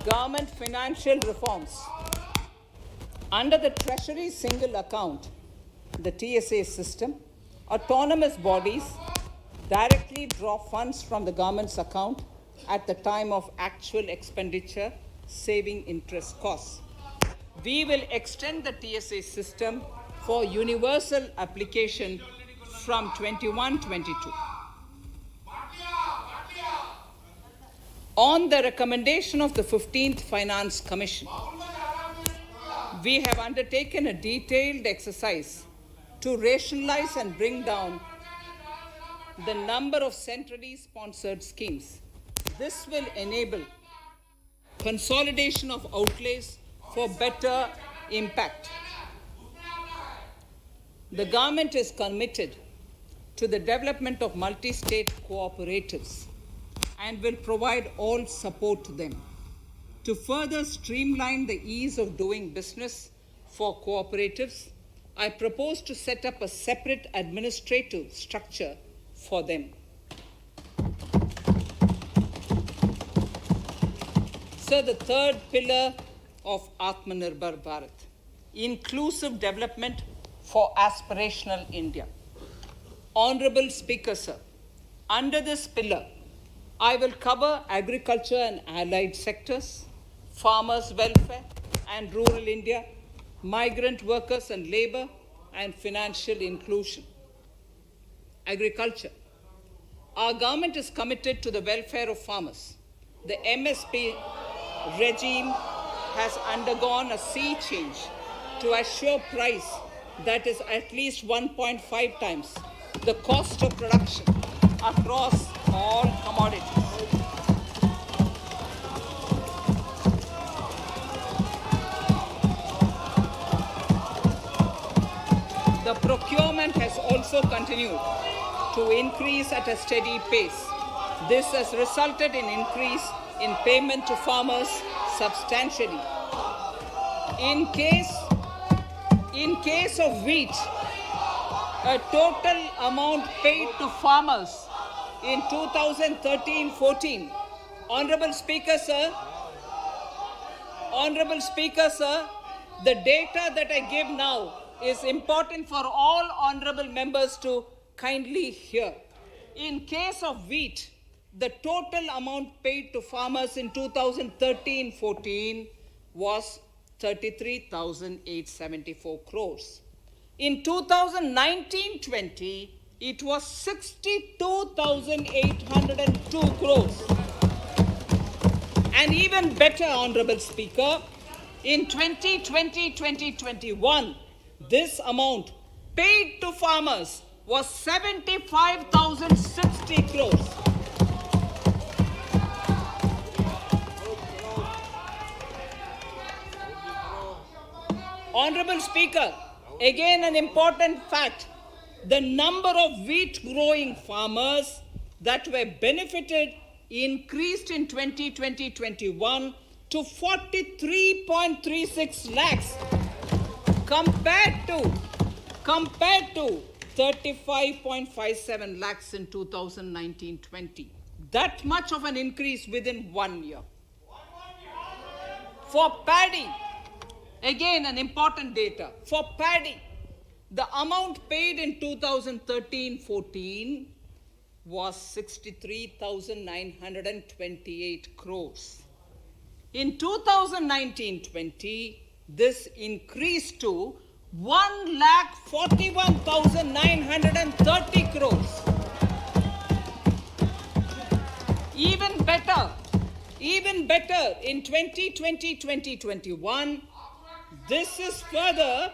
Government financial reforms. Under the Treasury single account, the TSA system, autonomous bodies directly draw funds from the government's account at the time of actual expenditure, saving interest costs. We will extend the TSA system for universal application from 21-22. On the recommendation of the 15th Finance Commission, we have undertaken a detailed exercise to rationalize and bring down the number of centrally sponsored schemes. This will enable consolidation of outlays for better impact. The government is committed to the development of multi-state cooperatives and will provide all support to them. To further streamline the ease of doing business for cooperatives, I propose to set up a separate administrative structure for them. So the third pillar of Atmanirbhar Bharat, inclusive development for aspirational India. Honorable Speaker, sir, under this pillar, I will cover agriculture and allied sectors, farmers' welfare and rural India, migrant workers and labor, and financial inclusion. Agriculture. Our government is committed to the welfare of farmers. The MSP regime has undergone a sea change to assure price that is at least 1.5 times the cost of production across all commodities. The procurement has also continued to increase at a steady pace. This has resulted in increase in payment to farmers substantially. In case of wheat, a total amount paid to farmers in 2013-14, Honorable Speaker, sir, the data that I give now is important for all honorable members to kindly hear. In case of wheat, the total amount paid to farmers in 2013-14 was 33,874 crores. In 2019-20, it was 62,802 crores. And even better, Honorable Speaker, in 2020-2021, this amount paid to farmers was 75,060 crores. Honorable Speaker, again an important fact, the number of wheat growing farmers that were benefited increased in 2020-21 to 43.36 lakhs compared to 35.57 lakhs in 2019-20. That much of an increase within 1 year. For paddy, again an important data. For paddy, the amount paid in 2013-14 was 63,928 crores. In 2019-20, this increased to 1,41,930 crores. Even better, in 2020-2021, this is further,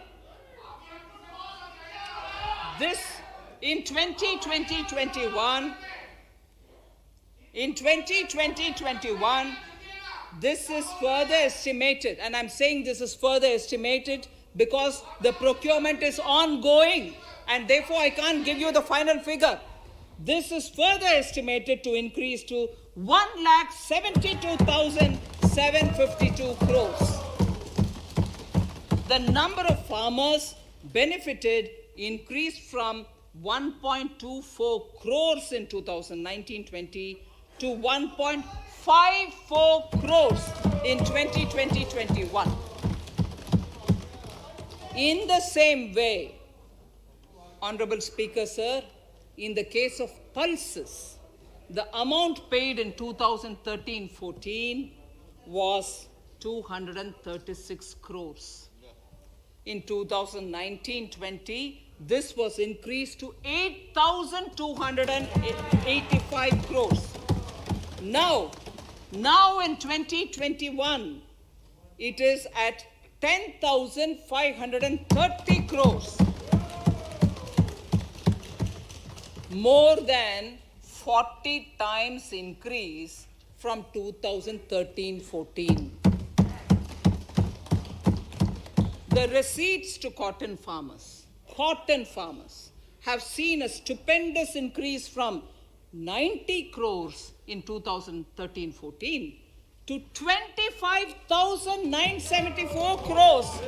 in 2020-21, this is further estimated, and I'm saying this is further estimated because the procurement is ongoing, and therefore I can't give you the final figure. This is further estimated to increase to 1,72,752 crores. The number of farmers benefited increased from 1.24 crores in 2019-20 to 1.54 crores in 2020-21. In the same way, Honorable Speaker, sir, in the case of pulses, the amount paid in 2013-14 was 236 crores. In 2019-20, this was increased to 8,285 crores. Now in 2021, it is at 10,530 crores. More than 40 times increase from 2013-14. The receipts to cotton farmers have seen a stupendous increase from 90 crores in 2013-14 to 25,974 crores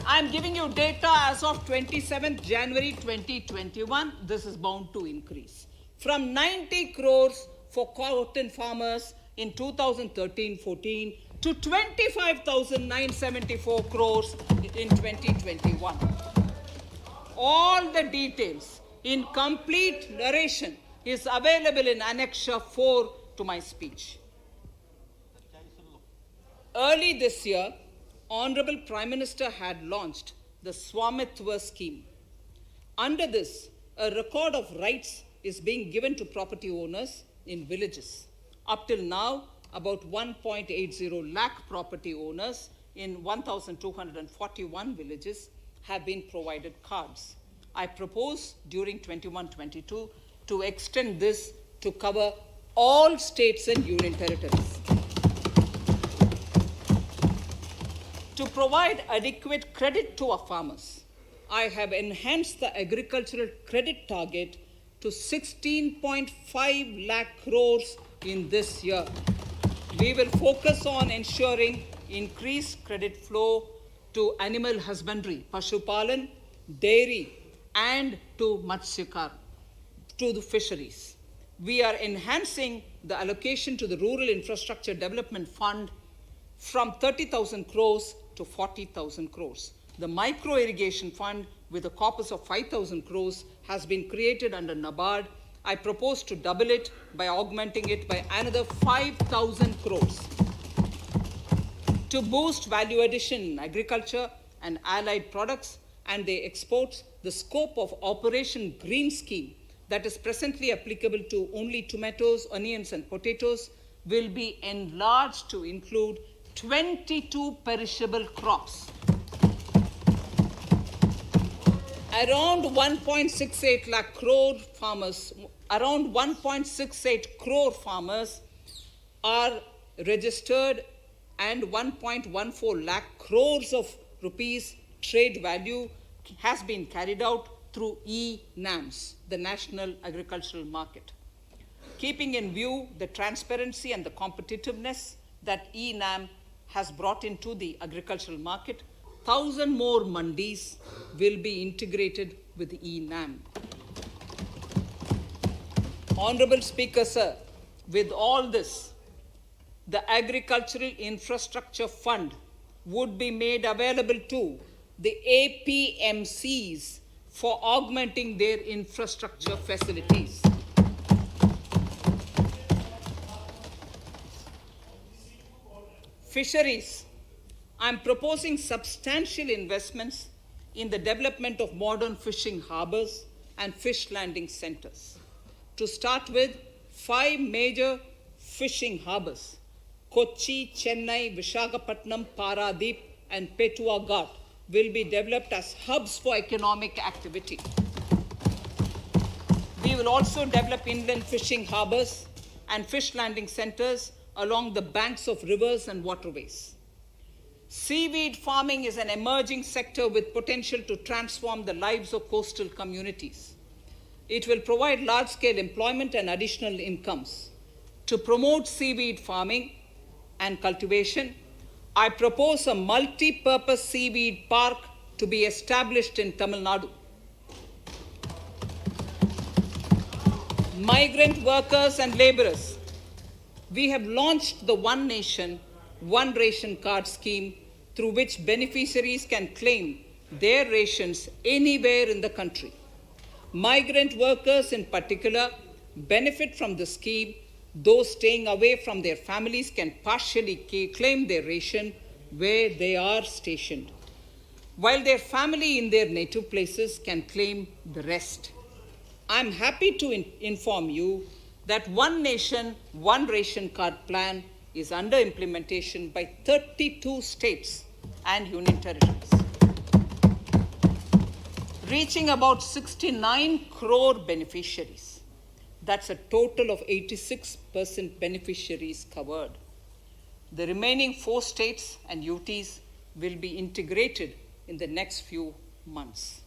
I'm giving you data as of 27th January 2021. This is bound to increase. From 90 crores for cotton farmers in 2013-14 to 25,974 crores in 2021. All the details in complete narration is available in Annexure 4 to my speech. Early this year, Honorable Prime Minister had launched the Swamitwa scheme. Under this, a record of rights is being given to property owners in villages. Up till now, about 1.80 lakh property owners in 1,241 villages have been provided cards. I propose during 21-22 to extend this to cover all states and union territories. To provide adequate credit to our farmers, I have enhanced the agricultural credit target to 16.5 lakh crores in this year. We will focus on ensuring increased credit flow to animal husbandry, Pashupalan, dairy, and to Matsyakar, to the fisheries. We are enhancing the allocation to the Rural Infrastructure Development Fund from 30,000 crores to 40,000 crores. The Micro Irrigation Fund, with a corpus of 5,000 crores, has been created under NABARD. I propose to double it by augmenting it by another 5,000 crores. To boost value addition in agriculture and allied products and their exports, the scope of Operation Green Scheme that is presently applicable to only tomatoes, onions, and potatoes will be enlarged to include 22 perishable crops. Around 1.68 lakh crore farmers, around 1.68 crore farmers are registered, and 1.14 lakh crores of rupees trade value has been carried out through e-NAMs, the National Agricultural Market. Keeping in view the transparency and the competitiveness that e-NAM has brought into the agricultural market, 1,000 more mandis will be integrated with e-NAM. Honorable Speaker, sir, with all this, the Agricultural Infrastructure Fund would be made available to the APMCs for augmenting their infrastructure facilities. Fisheries. I'm proposing substantial investments in the development of modern fishing harbors and fish landing centers. To start with, 5 major fishing harbors, Kochi, Chennai, Visakhapatnam, Paradip, and Petua Ghat, will be developed as hubs for economic activity. We will also develop inland fishing harbors and fish landing centers along the banks of rivers and waterways. Seaweed farming is an emerging sector with potential to transform the lives of coastal communities. It will provide large-scale employment and additional incomes. To promote seaweed farming and cultivation, I propose a multi-purpose seaweed park to be established in Tamil Nadu. Migrant workers and laborers. We have launched the One Nation, One Ration Card scheme through which beneficiaries can claim their rations anywhere in the country. Migrant workers in particular benefit from the scheme. Those staying away from their families can partially claim their ration where they are stationed, while their family in their native places can claim the rest. I'm happy to inform you that One Nation, One Ration Card plan is under implementation by 32 states and union territories, reaching about 69 crore beneficiaries. That's a total of 86% beneficiaries covered. The remaining 4 states and UTs will be integrated in the next few months.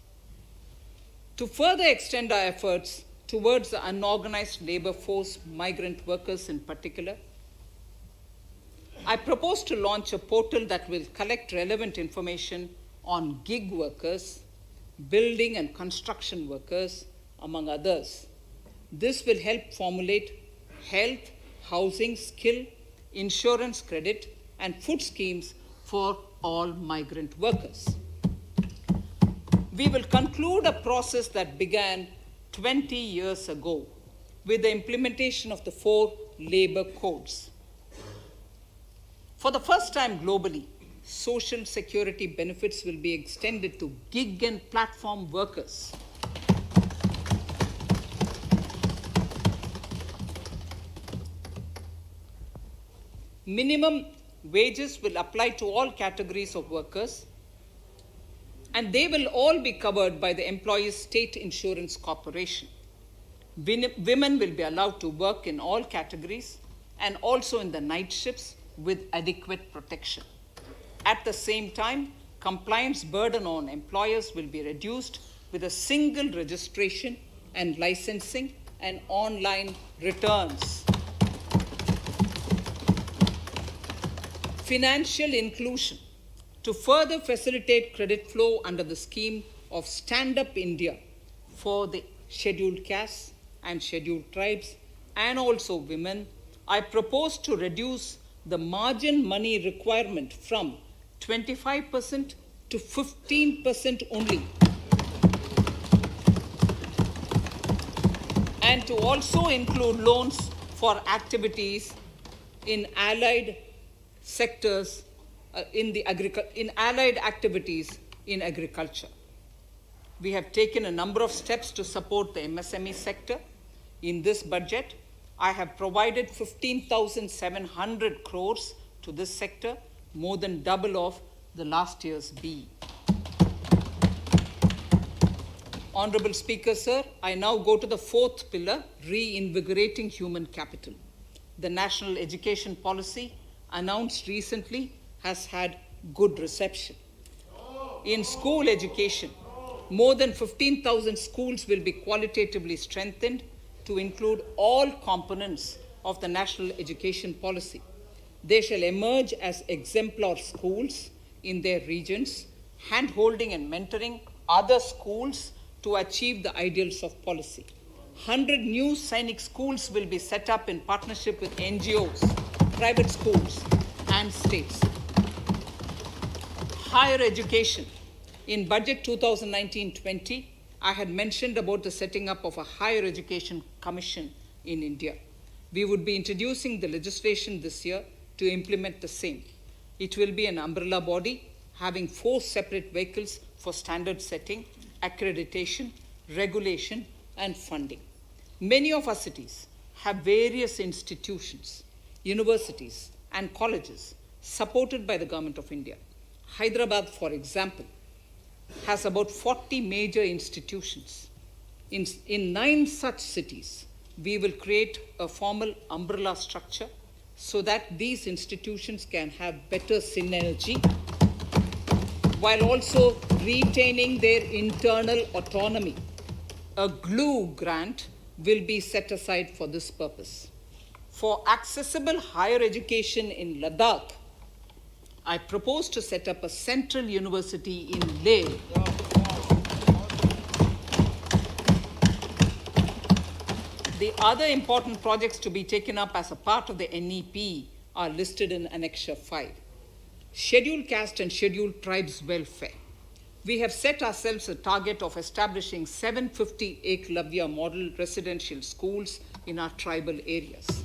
To further extend our efforts towards the unorganized labor force, migrant workers in particular, I propose to launch a portal that will collect relevant information on gig workers, building and construction workers, among others. This will help formulate health, housing, skill, insurance credit, and food schemes for all migrant workers. We will conclude a process that began 20 years ago with the implementation of the 4 labor codes. For the first time globally, social security benefits will be extended to gig and platform workers. Minimum wages will apply to all categories of workers, and they will all be covered by the Employees State Insurance Corporation. Women will be allowed to work in all categories and also in the night shifts with adequate protection. At the same time, compliance burden on employers will be reduced with a single registration and licensing and online returns. Financial inclusion. To further facilitate credit flow under the scheme of Stand Up India for the scheduled castes and scheduled tribes and also women, I propose to reduce the margin money requirement from 25% to 15% only, and to also include loans for activities in allied sectors, in allied activities in agriculture. We have taken a number of steps to support the MSME sector. In this budget, I have provided 15,700 crores to this sector, more than double of the last year's BE. Honorable Speaker, sir, I now go to the 4th pillar, reinvigorating human capital. The national education policy announced recently has had good reception. In school education, more than 15,000 schools will be qualitatively strengthened to include all components of the national education policy. They shall emerge as exemplar schools in their regions, hand-holding and mentoring other schools to achieve the ideals of policy. 100 new Sainik schools will be set up in partnership with NGOs, private schools, and states. Higher education. In Budget 2019-20, I had mentioned about the setting up of a higher education commission in India. We would be introducing the legislation this year to implement the same. It will be an umbrella body having 4 separate vehicles for standard setting, accreditation, regulation, and funding. Many of our cities have various institutions, universities, and colleges supported by the Government of India. Hyderabad, for example, has about 40 major institutions. In 9 such cities, we will create a formal umbrella structure so that these institutions can have better synergy while also retaining their internal autonomy. A glue grant will be set aside for this purpose. For accessible higher education in Ladakh, I propose to set up a central university in Leh. The other important projects to be taken up as a part of the NEP are listed in Annexure 5. Scheduled caste and scheduled tribes welfare. We have set ourselves a target of establishing 750 Eklavya model residential schools in our tribal areas.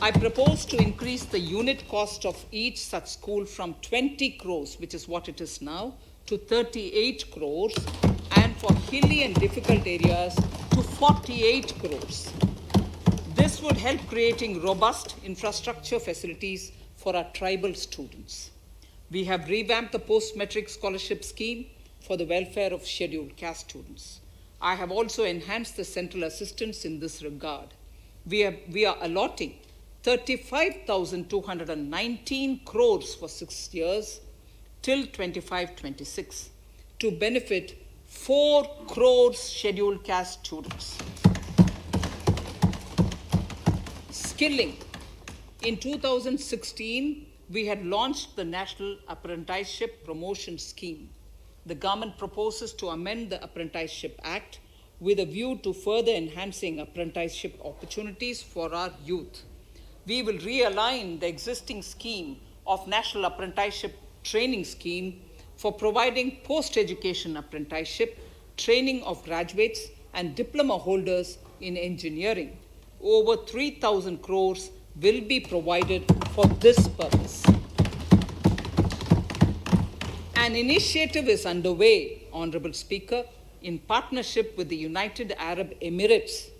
I propose to increase the unit cost of each such school from 20 crores, which is what it is now, to 38 crores, and for hilly and difficult areas to 48 crores. This would help creating robust infrastructure facilities for our tribal students. We have revamped the post-metric scholarship scheme for the welfare of scheduled caste students. I have also enhanced the central assistance in this regard. We are allotting 35,219 crores for 6 years till 25-26 to benefit 4 crores scheduled caste students. Skilling. In 2016, we had launched the National Apprenticeship Promotion Scheme. The government proposes to amend the Apprenticeship Act with a view to further enhancing apprenticeship opportunities for our youth. We will realign the existing scheme of National Apprenticeship Training Scheme for providing post-education apprenticeship, training of graduates and diploma holders in engineering. Over 3,000 crores will be provided for this purpose. An initiative is underway, Honorable Speaker, in partnership with the United Arab Emirates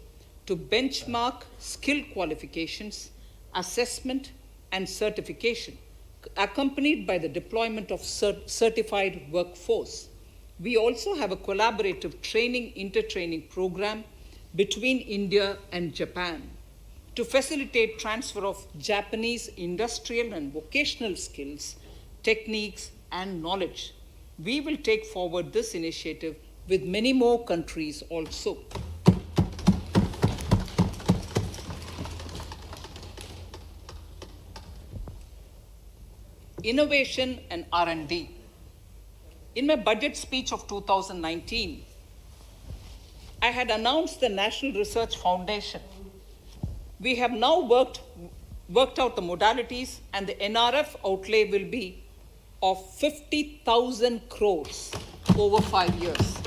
to benchmark skill qualifications, assessment and certification, accompanied by the deployment of certified workforce. We also have a collaborative intertraining program between India and Japan to facilitate transfer of Japanese industrial and vocational skills, techniques, and knowledge. We will take forward this initiative with many more countries also. Innovation and R&D. In my budget speech of 2019, I had announced the National Research Foundation. We have now worked out the modalities, and the NRF outlay will be of 50,000 crores over 5 years.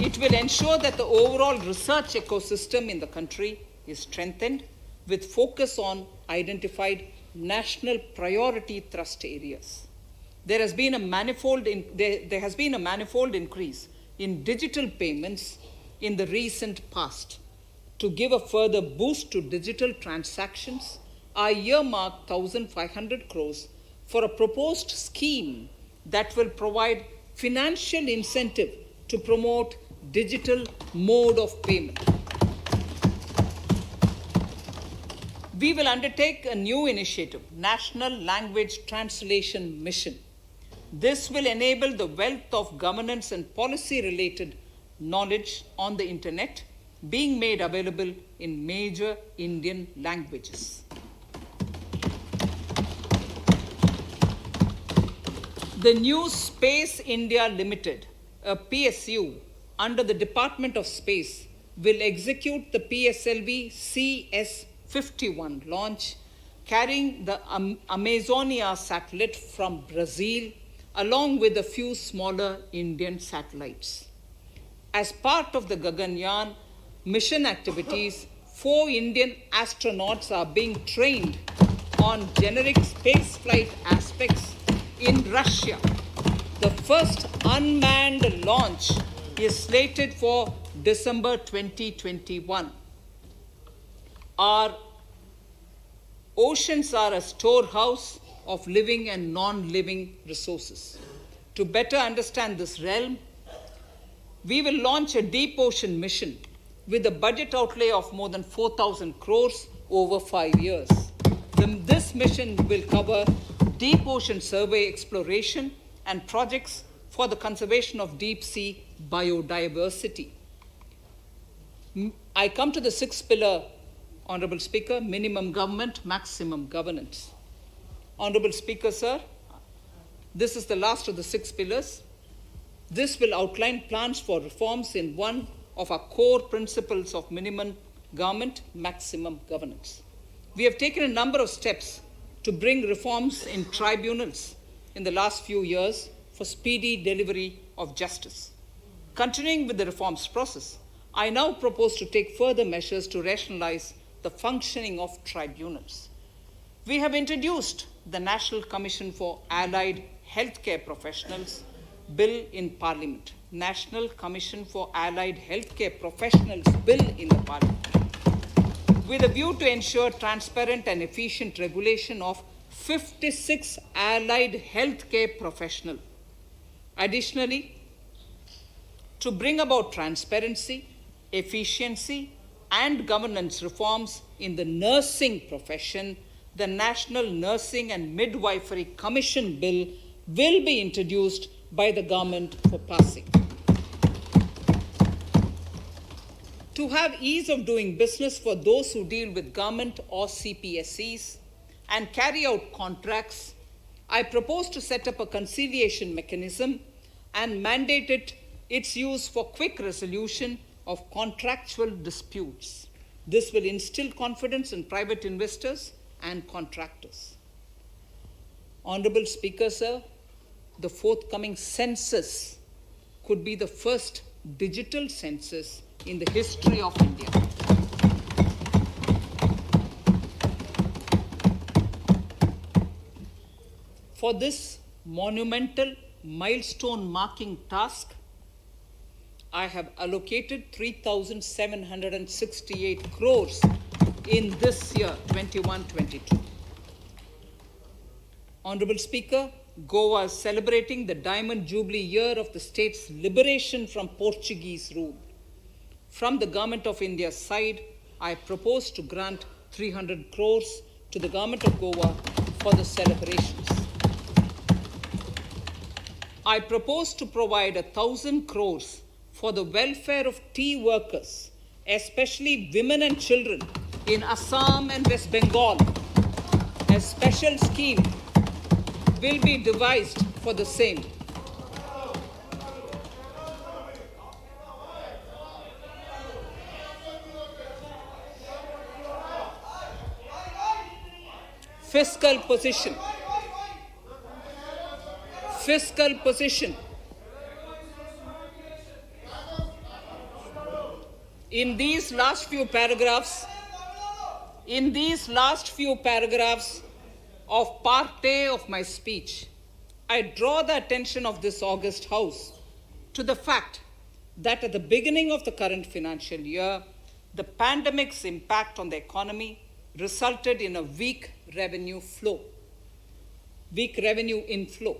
It will ensure that the overall research ecosystem in the country is strengthened with focus on identified national priority thrust areas. There has been a manifold increase in digital payments in the recent past. To give a further boost to digital transactions, I earmarked 1,500 crores for a proposed scheme that will provide financial incentive to promote digital mode of payment. We will undertake a new initiative, National Language Translation Mission. This will enable the wealth of governance and policy-related knowledge on the internet being made available in major Indian languages. The new Space India Limited, a PSU, under the Department of Space, will execute the PSLV CS-51 launch, carrying the Amazonia satellite from Brazil, along with a few smaller Indian satellites. As part of the Gaganyaan mission activities, 4 Indian astronauts are being trained on generic spaceflight aspects in Russia. The first unmanned launch is slated for December 2021. Our oceans are a storehouse of living and non-living resources. To better understand this realm, we will launch a deep ocean mission with a budget outlay of more than 4,000 crores over 5 years. This mission will cover deep ocean survey exploration and projects for the conservation of deep sea biodiversity. I come to the 6th pillar Honorable Speaker, minimum government, maximum governance. Honorable Speaker, sir, this is the last of the 6 pillars. This will outline plans for reforms in one of our core principles of minimum government, maximum governance. We have taken a number of steps to bring reforms in tribunals in the last few years for speedy delivery of justice. Continuing with the reforms process, I now propose to take further measures to rationalize the functioning of tribunals. We have introduced the National Commission for Allied Healthcare Professionals Bill in Parliament. National Commission for Allied Healthcare Professionals Bill in the Parliament, with a view to ensure transparent and efficient regulation of 56 allied healthcare professionals. Additionally, to bring about transparency, efficiency, and governance reforms in the nursing profession, the National Nursing and Midwifery Commission Bill will be introduced by the government for passing. To have ease of doing business for those who deal with government or CPSEs and carry out contracts, I propose to set up a conciliation mechanism and mandate its use for quick resolution of contractual disputes. This will instill confidence in private investors and contractors. Honorable Speaker, sir, the forthcoming census could be the first digital census in the history of India. For this monumental milestone marking task, I have allocated 3,768 crores in this year, 21-22. Honorable Speaker, Goa is celebrating the Diamond Jubilee year of the state's liberation from Portuguese rule. From the Government of India's side, I propose to grant 300 crores to the Government of Goa for the celebrations. I propose to provide 1,000 crores for the welfare of tea workers, especially women and children in Assam and West Bengal. A special scheme will be devised for the same. Fiscal position. Fiscal position. In these last few paragraphs of part A of my speech, I draw the attention of this august House to the fact that at the beginning of the current financial year, the pandemic's impact on the economy resulted in a weak revenue inflow.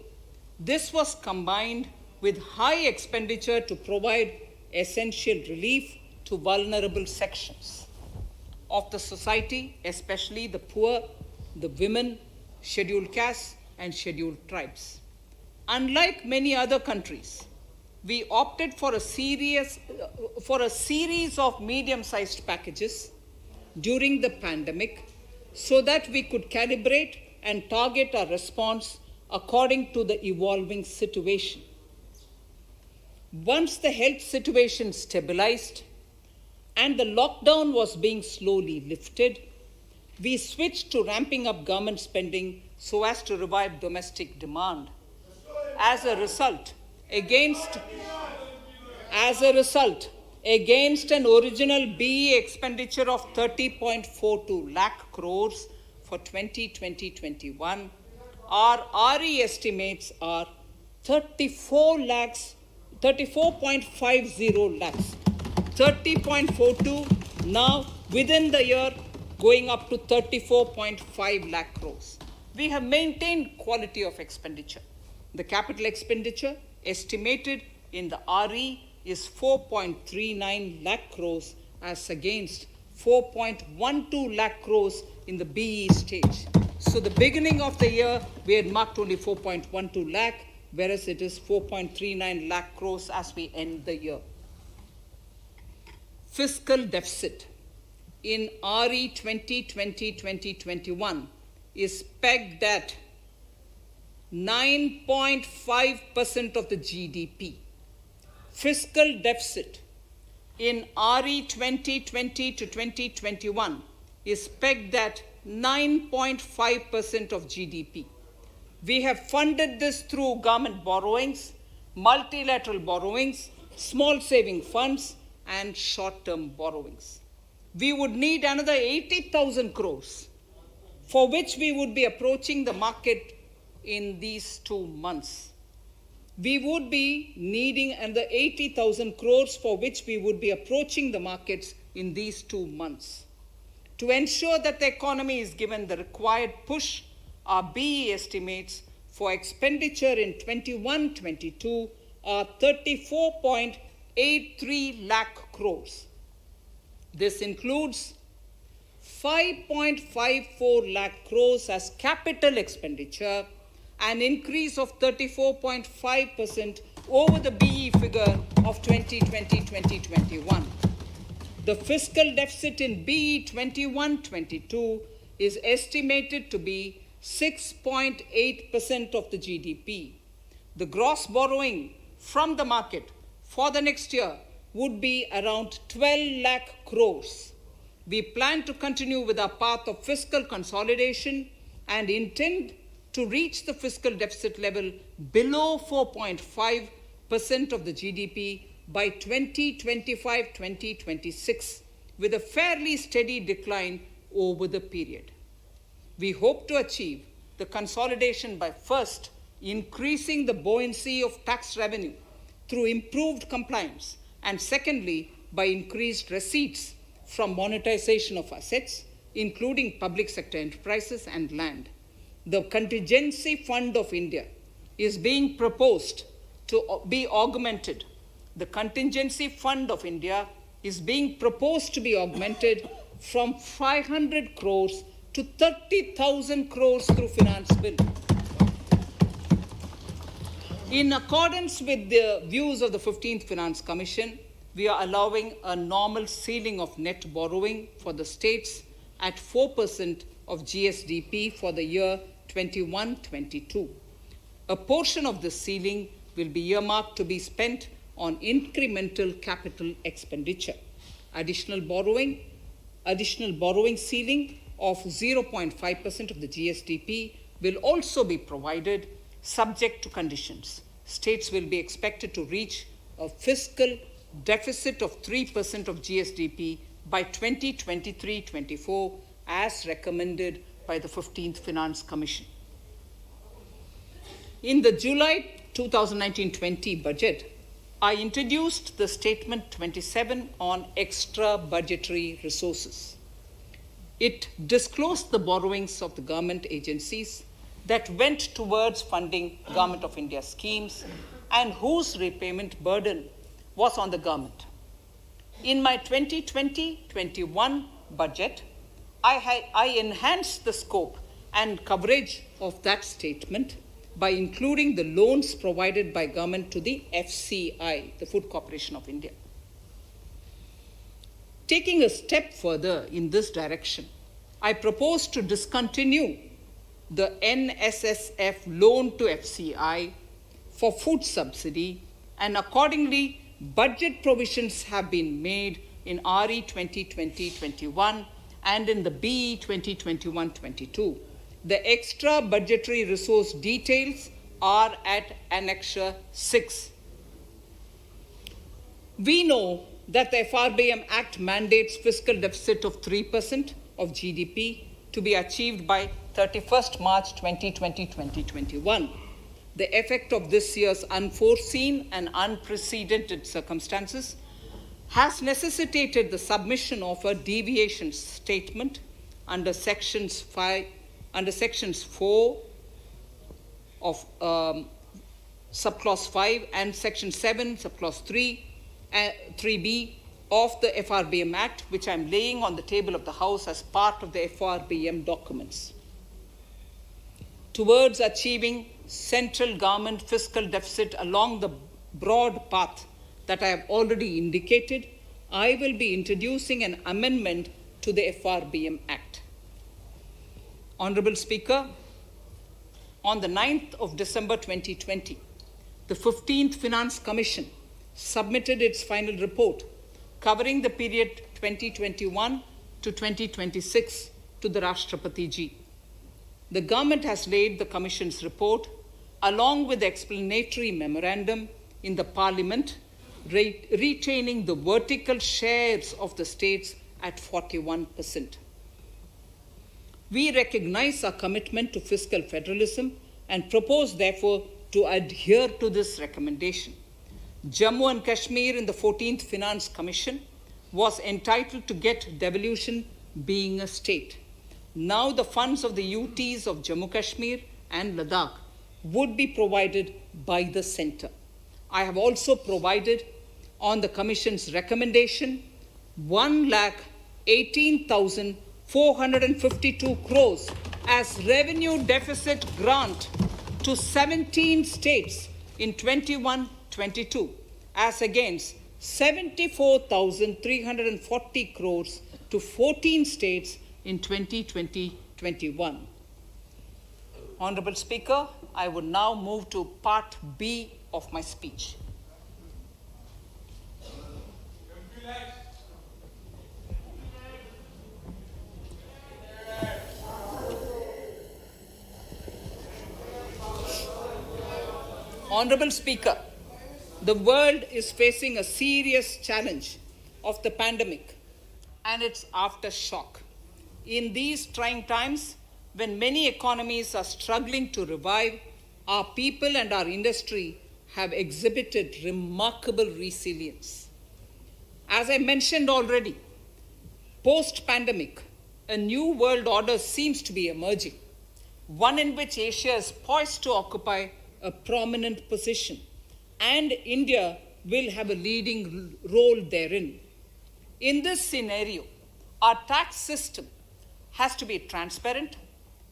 This was combined with high expenditure to provide essential relief to vulnerable sections of the society, especially the poor, the women, scheduled castes, and scheduled tribes. Unlike many other countries, we opted for a series of medium-sized packages during the pandemic so that we could calibrate and target our response according to the evolving situation. Once the health situation stabilized and the lockdown was being slowly lifted, we switched to ramping up government spending so as to revive domestic demand. As a result, against an original BE expenditure of 30.42 lakh crores for 2020-21, our RE estimates are 34.50 lakhs. 30.42 now within the year going up to 34.5 lakh crores. We have maintained quality of expenditure. The capital expenditure estimated in the RE is 4.39 lakh crores as against 4.12 lakh crores in the BE stage. So the beginning of the year, we had marked only 4.12 lakh, whereas it is 4.39 lakh crores as we end the year. Fiscal deficit. in RE 2020-2021 is pegged at 9.5% of the GDP. Fiscal deficit in RE 2020 to 2021 is pegged at 9.5% of GDP. We have funded this through government borrowings, multilateral borrowings, small saving funds, and short-term borrowings. We would need another 80,000 crores, for which we would be approaching the market in these 2 months. We would be needing another 80,000 crores, for which we would be approaching the markets in these 2 months. To ensure that the economy is given the required push, our BE estimates for expenditure in 21-22 are 34.83 lakh crores. This includes 5.54 lakh crores as capital expenditure, an increase of 34.5% over the BE figure of 2020-2021. The fiscal deficit in BE 21-22 is estimated to be 6.8% of the GDP. The gross borrowing from the market for the next year would be around 12 lakh crores. We plan to continue with our path of fiscal consolidation and intend to reach the fiscal deficit level below 4.5% of the GDP by 2025-2026, with a fairly steady decline over the period. We hope to achieve the consolidation by first increasing the buoyancy of tax revenue through improved compliance, and secondly, by increased receipts from monetization of assets, including public sector enterprises and land. The Contingency Fund of India is being proposed to be augmented. The Contingency Fund of India is being proposed to be augmented from 500 crores to 30,000 crores through Finance Bill. In accordance with the views of the 15th Finance Commission, we are allowing a normal ceiling of net borrowing for the states at 4% of GSDP for the year 21-22. A portion of the ceiling will be earmarked to be spent on incremental capital expenditure. Additional borrowing ceiling of 0.5% of the GSDP will also be provided, subject to conditions. States will be expected to reach a fiscal deficit of 3% of GSDP by 2023-24 as recommended by the 15th Finance Commission. In the July 2019-20 budget, I introduced the Statement 27 on extra budgetary resources. It disclosed the borrowings of the government agencies that went towards funding Government of India schemes and whose repayment burden was on the government. In my 2020-21 budget, I enhanced the scope and coverage of that statement by including the loans provided by government to the FCI, the Food Corporation of India. Taking a step further in this direction, I propose to discontinue the NSSF loan to FCI for food subsidy, and accordingly, budget provisions have been made in RE 2020-21 and in the BE 2021-22. The extra budgetary resource details are at Annexure 6. We know that the FRBM Act mandates fiscal deficit of 3% of GDP to be achieved by 31st March 2020-2021. The effect of this year's unforeseen and unprecedented circumstances has necessitated the submission of a deviation statement under Sections 4 of Subclause 5 and Section 7, Subclause 3b of the FRBM Act, which I'm laying on the table of the House as part of the FRBM documents. Towards achieving central government fiscal deficit along the broad path that I have already indicated, I will be introducing an amendment to the FRBM Act. Honorable Speaker, on the 9th of December 2020, the 15th Finance Commission submitted its final report covering the period 2021 to 2026 to the Rashtrapati Ji. The government has laid the Commission's report along with the explanatory memorandum in the Parliament, retaining the vertical shares of the states at 41%. We recognize our commitment to fiscal federalism and propose, therefore, to adhere to this recommendation. Jammu and Kashmir in the 14th Finance Commission was entitled to get devolution being a state. Now the funds of the UTs of Jammu Kashmir and Ladakh would be provided by the centre. I have also provided on the Commission's recommendation 1,18,452 crores as revenue deficit grant to 17 states in 21-22 as against 74,340 crores to 14 states in 2020-21. Honorable Speaker, I would now move to Part B of my speech. Honorable Speaker, the world is facing a serious challenge of the pandemic and its aftershock. In these trying times, when many economies are struggling to revive, our people and our industry have exhibited remarkable resilience. As I mentioned already, post-pandemic, a new world order seems to be emerging, one in which Asia is poised to occupy a prominent position, and India will have a leading role therein. In this scenario, our tax system has to be transparent,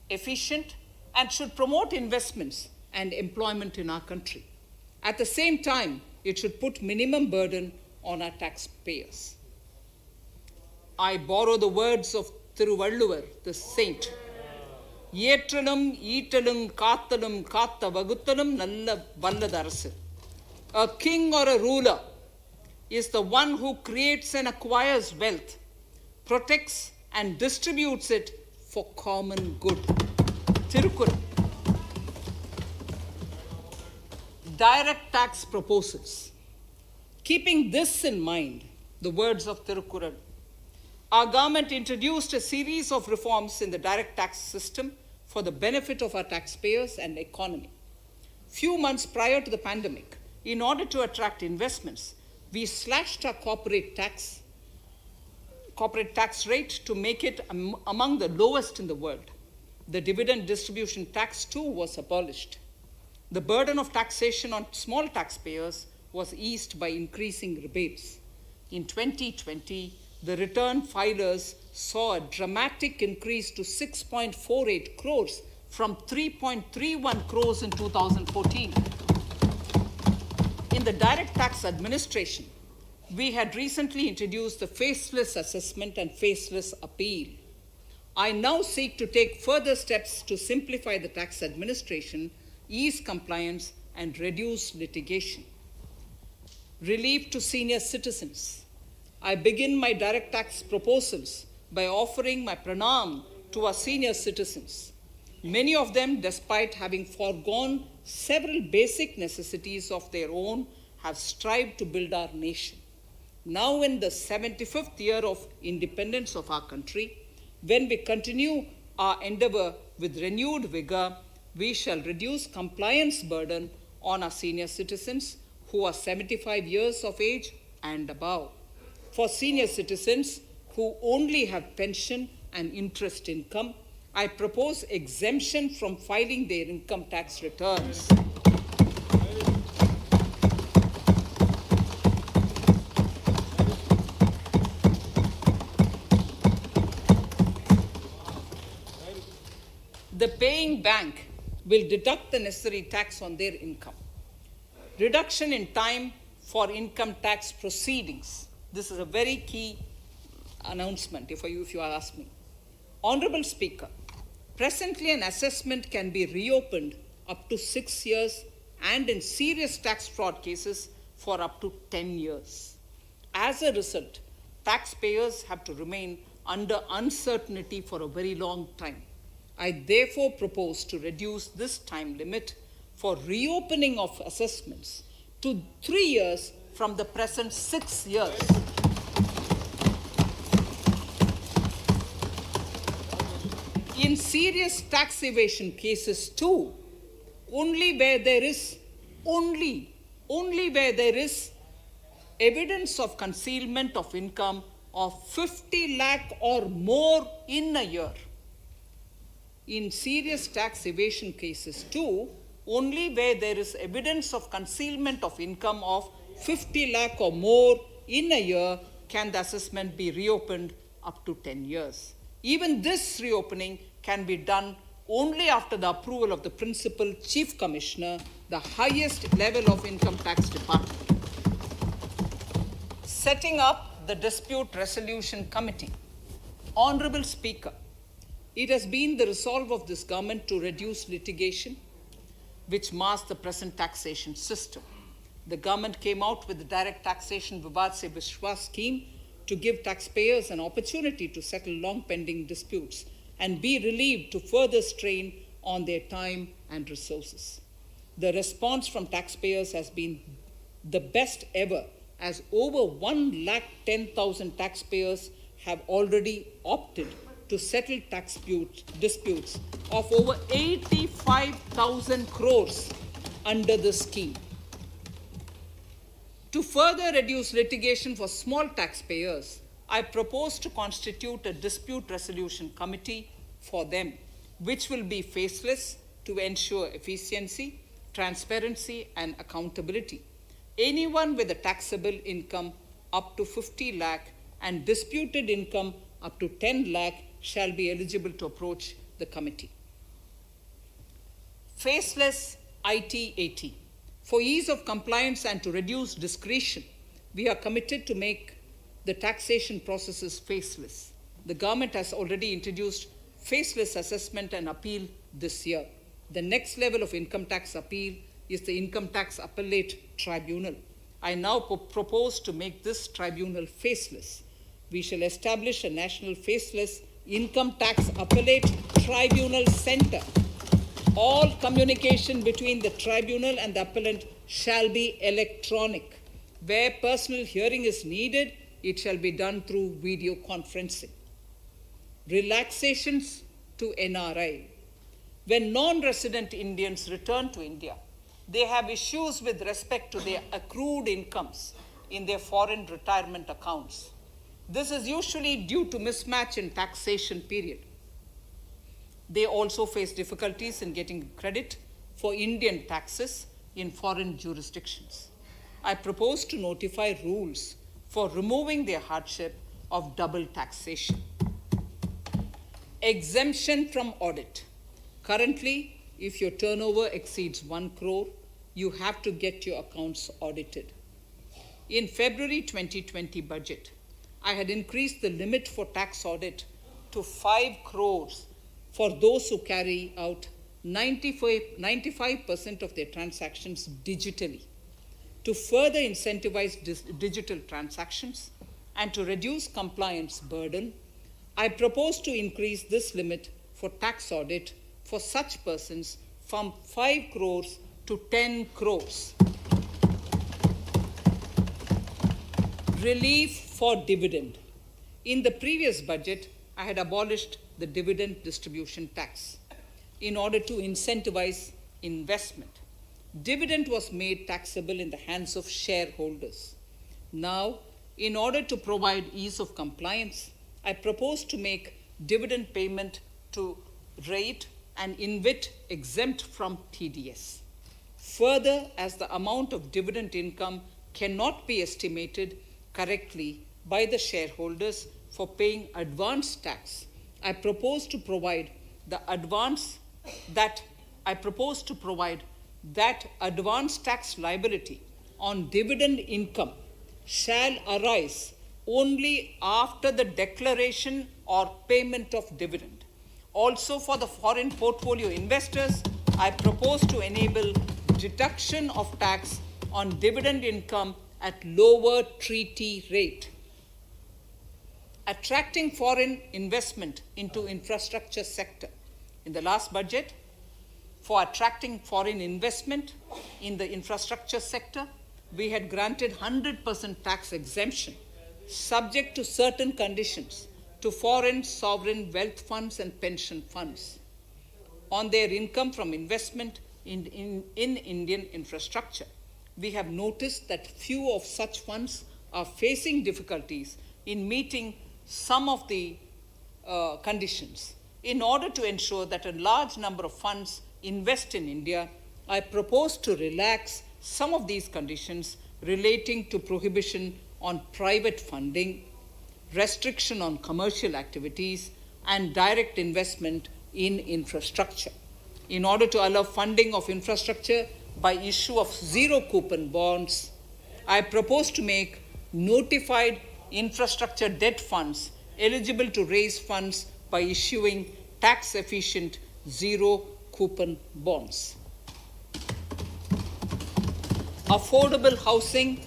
efficient, and should promote investments and employment in our country. At the same time, it should put minimum burden on our taxpayers. I borrow the words of Thiruvalluvar, the saint. ஏற்றலும் ஈட்டலும் காத்தலும் காத்த வகுத்தலும் நல்ல வல்லதரசு. A king or a ruler is the one who creates and acquires wealth, protects and distributes it for common good. Tirukkural. Direct tax proposals. Keeping this in mind, the words of Tirukkural, our government introduced a series of reforms in the direct tax system for the benefit of our taxpayers and economy. Few months prior to the pandemic, in order to attract investments, we slashed our corporate tax rate to make it among the lowest in the world. The dividend distribution tax too was abolished. The burden of taxation on small taxpayers was eased by increasing rebates. In 2020, the return filers saw a dramatic increase to 6.48 crores from 3.31 crores in 2014. In the direct tax administration, we had recently introduced the faceless assessment and faceless appeal. I now seek to take further steps to simplify the tax administration, ease compliance, and reduce litigation. Relief to senior citizens. I begin my direct tax proposals by offering my pranam to our senior citizens. Many of them, despite having foregone several basic necessities of their own, have strived to build our nation. Now in the 75th year of independence of our country, when we continue our endeavor with renewed vigor, we shall reduce compliance burden on our senior citizens who are 75 years of age and above. For senior citizens who only have pension and interest income, I propose exemption from filing their income tax returns. The paying bank will deduct the necessary tax on their income. Reduction in time for income tax proceedings. This is a very key announcement, if you ask me. Honorable Speaker, presently an assessment can be reopened up to 6 years and in serious tax fraud cases for up to 10 years. As a result, taxpayers have to remain under uncertainty for a very long time. I therefore propose to reduce this time limit for reopening of assessments to 3 years from the present 6 years. In serious tax evasion cases too, only where there is evidence of concealment of income of 50 lakh or more in a year. In serious tax evasion cases too, only where there is evidence of concealment of income of 50 lakh or more in a year can the assessment be reopened up to 10 years. Even this reopening can be done only after the approval of the Principal Chief Commissioner, the highest level of Income Tax Department. Setting up the Dispute Resolution Committee. Honorable Speaker, it has been the resolve of this government to reduce litigation which mars the present taxation system. The government came out with the Direct Taxation Vivad Se Vishwas scheme to give taxpayers an opportunity to settle long-pending disputes and be relieved to further strain on their time and resources. The response from taxpayers has been the best ever, as over 110,000 taxpayers have already opted to settle tax disputes of over 85,000 crores under the scheme. To further reduce litigation for small taxpayers, I propose to constitute a dispute resolution committee for them, which will be faceless to ensure efficiency, transparency, and accountability. Anyone with a taxable income up to 50 lakh and disputed income up to 10 lakh shall be eligible to approach the committee. Faceless IT-AT. For ease of compliance and to reduce discretion, we are committed to make the taxation processes faceless. The government has already introduced faceless assessment and appeal this year. The next level of income tax appeal is the Income Tax Appellate Tribunal. I now propose to make this tribunal faceless. We shall establish a national faceless Income Tax Appellate Tribunal Center. All communication between the tribunal and the appellant shall be electronic. Where personal hearing is needed, it shall be done through video conferencing. Relaxations to NRI. When non-resident Indians return to India, they have issues with respect to their accrued incomes in their foreign retirement accounts. This is usually due to mismatch in taxation period. They also face difficulties in getting credit for Indian taxes in foreign jurisdictions. I propose to notify rules for removing their hardship of double taxation. Exemption from audit. Currently, if your turnover exceeds 1 crore, you have to get your accounts audited. In February 2020 budget, I had increased the limit for tax audit to 5 crores for those who carry out 95% of their transactions digitally. To further incentivize digital transactions and to reduce compliance burden, I propose to increase this limit for tax audit for such persons from 5 crores to 10 crores. Relief for dividend. In the previous budget, I had abolished the dividend distribution tax in order to incentivize investment. Dividend was made taxable in the hands of shareholders. Now, in order to provide ease of compliance, I propose to make dividend payment to rate and InvIT exempt from TDS. Further, as the amount of dividend income cannot be estimated correctly by the shareholders for paying advance tax, I propose to provide that advance tax liability on dividend income shall arise only after the declaration or payment of dividend. Also, for the foreign portfolio investors, I propose to enable deduction of tax on dividend income at lower treaty rate. Attracting foreign investment into infrastructure sector. In the last budget, for attracting foreign investment in the infrastructure sector, we had granted 100% tax exemption, subject to certain conditions, to foreign sovereign wealth funds and pension funds on their income from investment in Indian infrastructure. We have noticed that few of such funds are facing difficulties in meeting some of the conditions. In order to ensure that a large number of funds invest in India, I propose to relax some of these conditions relating to prohibition on private funding, restriction on commercial activities, and direct investment in infrastructure. In order to allow funding of infrastructure by issue of zero coupon bonds, I propose to make notified infrastructure debt funds eligible to raise funds by issuing tax efficient zero coupon bonds. Affordable housing.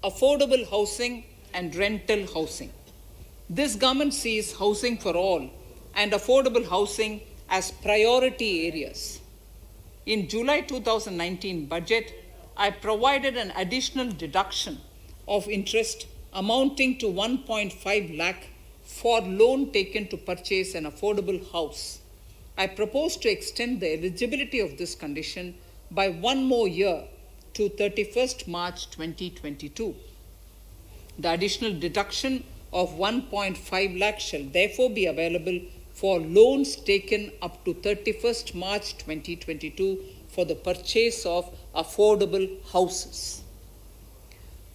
Affordable housing and rental housing. This government sees housing for all and affordable housing as priority areas. In July 2019 budget, I provided an additional deduction of interest amounting to 1.5 lakh for loan taken to purchase an affordable house. I propose to extend the eligibility of this condition by 1 more year to 31st March 2022. The additional deduction of 1.5 lakh shall therefore be available for loans taken up to 31st March 2022 for the purchase of affordable houses.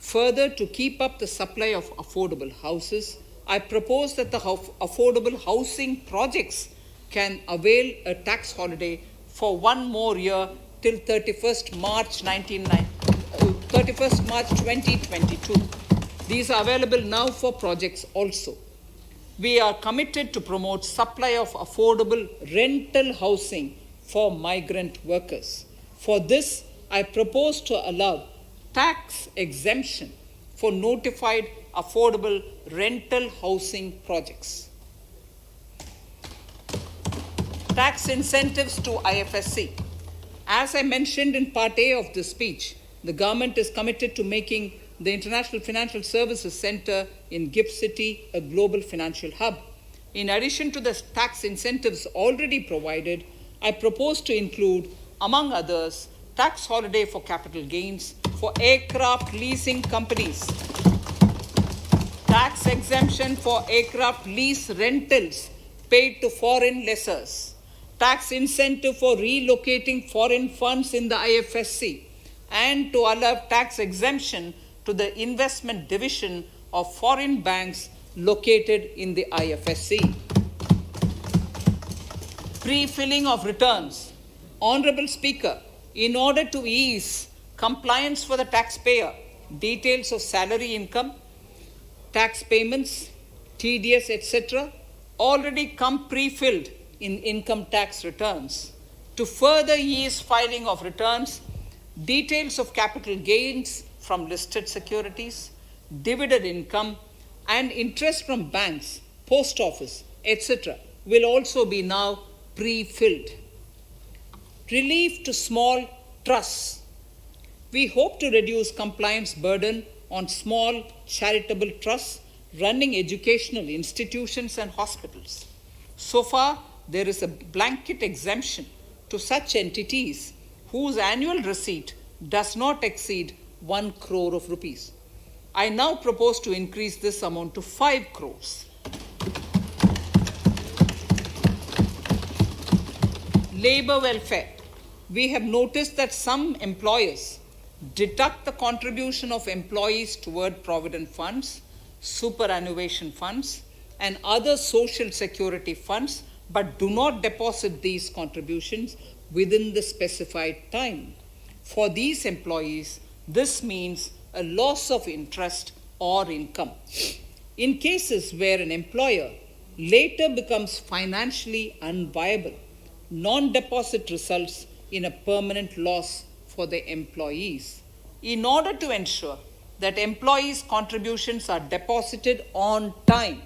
Further, to keep up the supply of affordable houses, I propose that the affordable housing projects can avail a tax holiday for 1 more year till 31st March 2022. These are available now for projects also. We are committed to promote supply of affordable rental housing for migrant workers. For this, I propose to allow tax exemption for notified affordable rental housing projects. Tax incentives to IFSC. As I mentioned in Part A of this speech, the government is committed to making the International Financial Services Center in GIFT City a global financial hub. In addition to the tax incentives already provided, I propose to include, among others, tax holiday for capital gains for aircraft leasing companies, tax exemption for aircraft lease rentals paid to foreign lessors, tax incentive for relocating foreign funds in the IFSC, and to allow tax exemption to the investment division of foreign banks located in the IFSC. Pre-filling of returns. Honorable Speaker, in order to ease compliance for the taxpayer, details of salary income, tax payments, TDS, etc., already come pre-filled in income tax returns. To further ease filing of returns, details of capital gains from listed securities, dividend income, and interest from banks, post office, etc., will also be now pre-filled. Relief to small trusts. We hope to reduce compliance burden on small charitable trusts running educational institutions and hospitals. So far, there is a blanket exemption to such entities whose annual receipt does not exceed 1 crore of rupees. I now propose to increase this amount to 5 crores. Labor welfare. We have noticed that some employers deduct the contribution of employees toward provident funds, superannuation funds, and other social security funds, but do not deposit these contributions within the specified time. For these employees, this means a loss of interest or income. In cases where an employer later becomes financially unviable, non-deposit results in a permanent loss for the employees. In order to ensure that employees' contributions are deposited on time,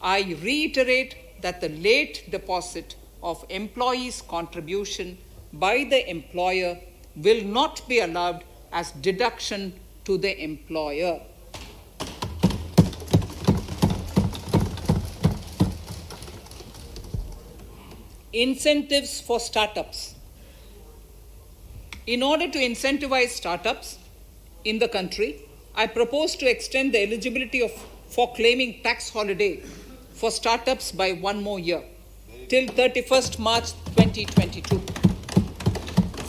I reiterate that the late deposit of employees' contribution by the employer will not be allowed as deduction to the employer. Incentives for startups. In order to incentivize startups in the country, I propose to extend the eligibility for claiming tax holiday for startups by 1 more year, till 31st March 2022.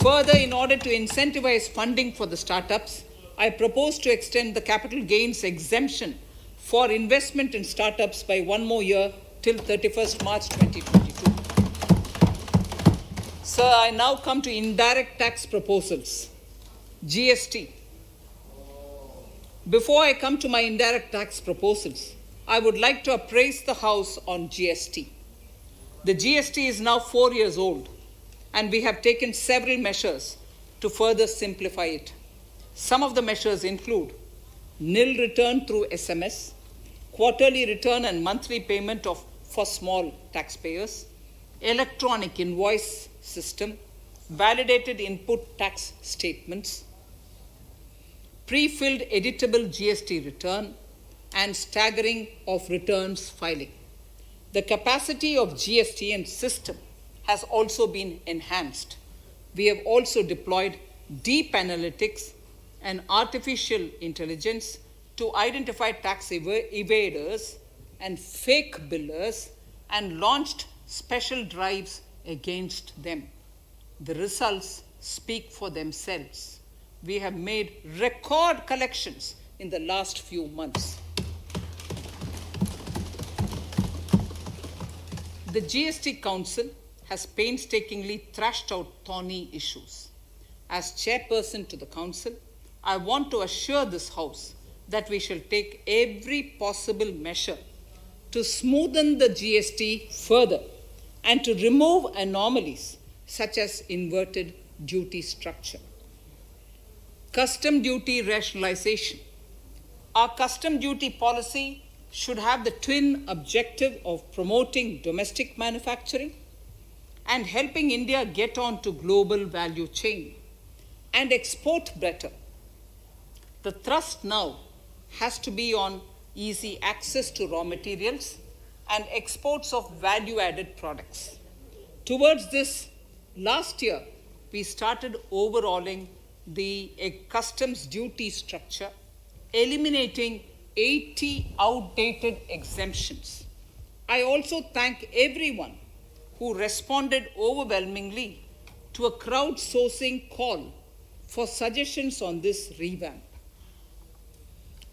Further, in order to incentivize funding for the startups, I propose to extend the capital gains exemption for investment in startups by 1 more year till 31st March 2022. Sir, I now come to indirect tax proposals, GST. Before I come to my indirect tax proposals, I would like to appraise the House on GST. The GST is now 4 years old, and we have taken several measures to further simplify it. Some of the measures include nil return through SMS, quarterly return and monthly payment for small taxpayers, electronic invoice system, validated input tax statements, pre-filled editable GST return, and staggering of returns filing. The capacity of GST and system has also been enhanced. We have also deployed deep analytics and artificial intelligence to identify tax evaders and fake billers and launched special drives against them. The results speak for themselves. We have made record collections in the last few months. The GST Council has painstakingly thrashed out thorny issues. As chairperson to the Council, I want to assure this House that we shall take every possible measure to smoothen the GST further and to remove anomalies such as inverted duty structure. Custom duty rationalization. Our custom duty policy should have the twin objective of promoting domestic manufacturing and helping India get on to global value chain and export better. The thrust now has to be on easy access to raw materials and exports of value-added products. Towards this, last year, we started overhauling the customs duty structure, eliminating 80 outdated exemptions. I also thank everyone who responded overwhelmingly to a crowdsourcing call for suggestions on this revamp.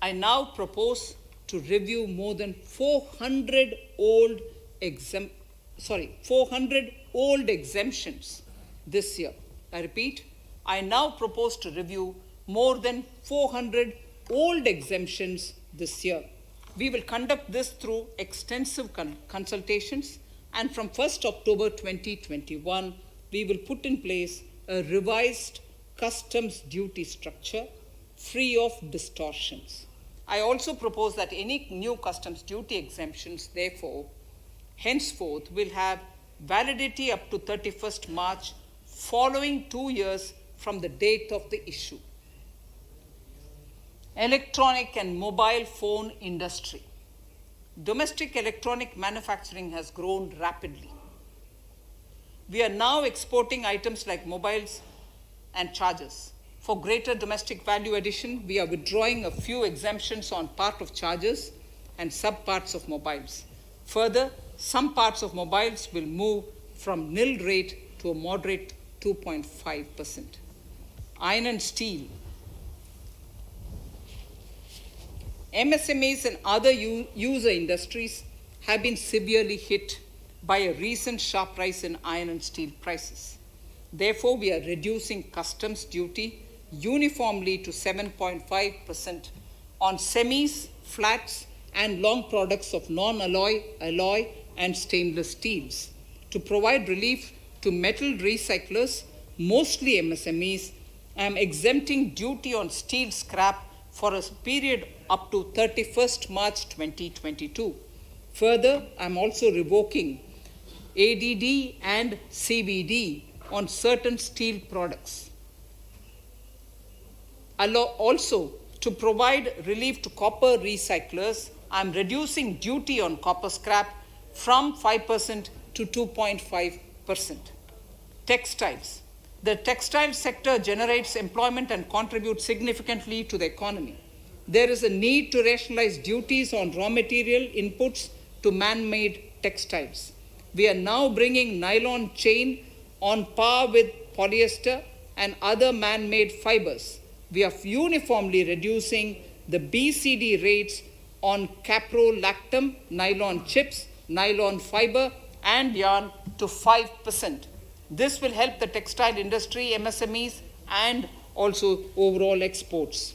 I now propose to review more than 400 old exemptions this year. I repeat, I now propose to review more than 400 old exemptions this year. We will conduct this through extensive consultations, and from 1st October 2021, we will put in place a revised customs duty structure free of distortions. I also propose that any new customs duty exemptions, therefore, henceforth will have validity up to 31st March following 2 years from the date of the issue. Electronic and mobile phone industry. Domestic electronic manufacturing has grown rapidly. We are now exporting items like mobiles and chargers. For greater domestic value addition, we are withdrawing a few exemptions on part of chargers and subparts of mobiles. Further, some parts of mobiles will move from nil rate to a moderate 2.5%. Iron and steel. MSMEs and other user industries have been severely hit by a recent sharp rise in iron and steel prices. Therefore, we are reducing customs duty uniformly to 7.5% on semis, flats, and long products of non-alloy, alloy, and stainless steels. To provide relief to metal recyclers, mostly MSMEs, I am exempting duty on steel scrap for a period up to 31st March 2022. Further, I am also revoking ADD and CVD on certain steel products. Also, to provide relief to copper recyclers, I am reducing duty on copper scrap from 5% to 2.5%. Textiles. The textile sector generates employment and contributes significantly to the economy. There is a need to rationalize duties on raw material inputs to man-made textiles. We are now bringing nylon chain on par with polyester and other man-made fibers. We are uniformly reducing the BCD rates on caprolactam, nylon chips, nylon fiber, and yarn to 5%. This will help the textile industry, MSMEs, and also overall exports.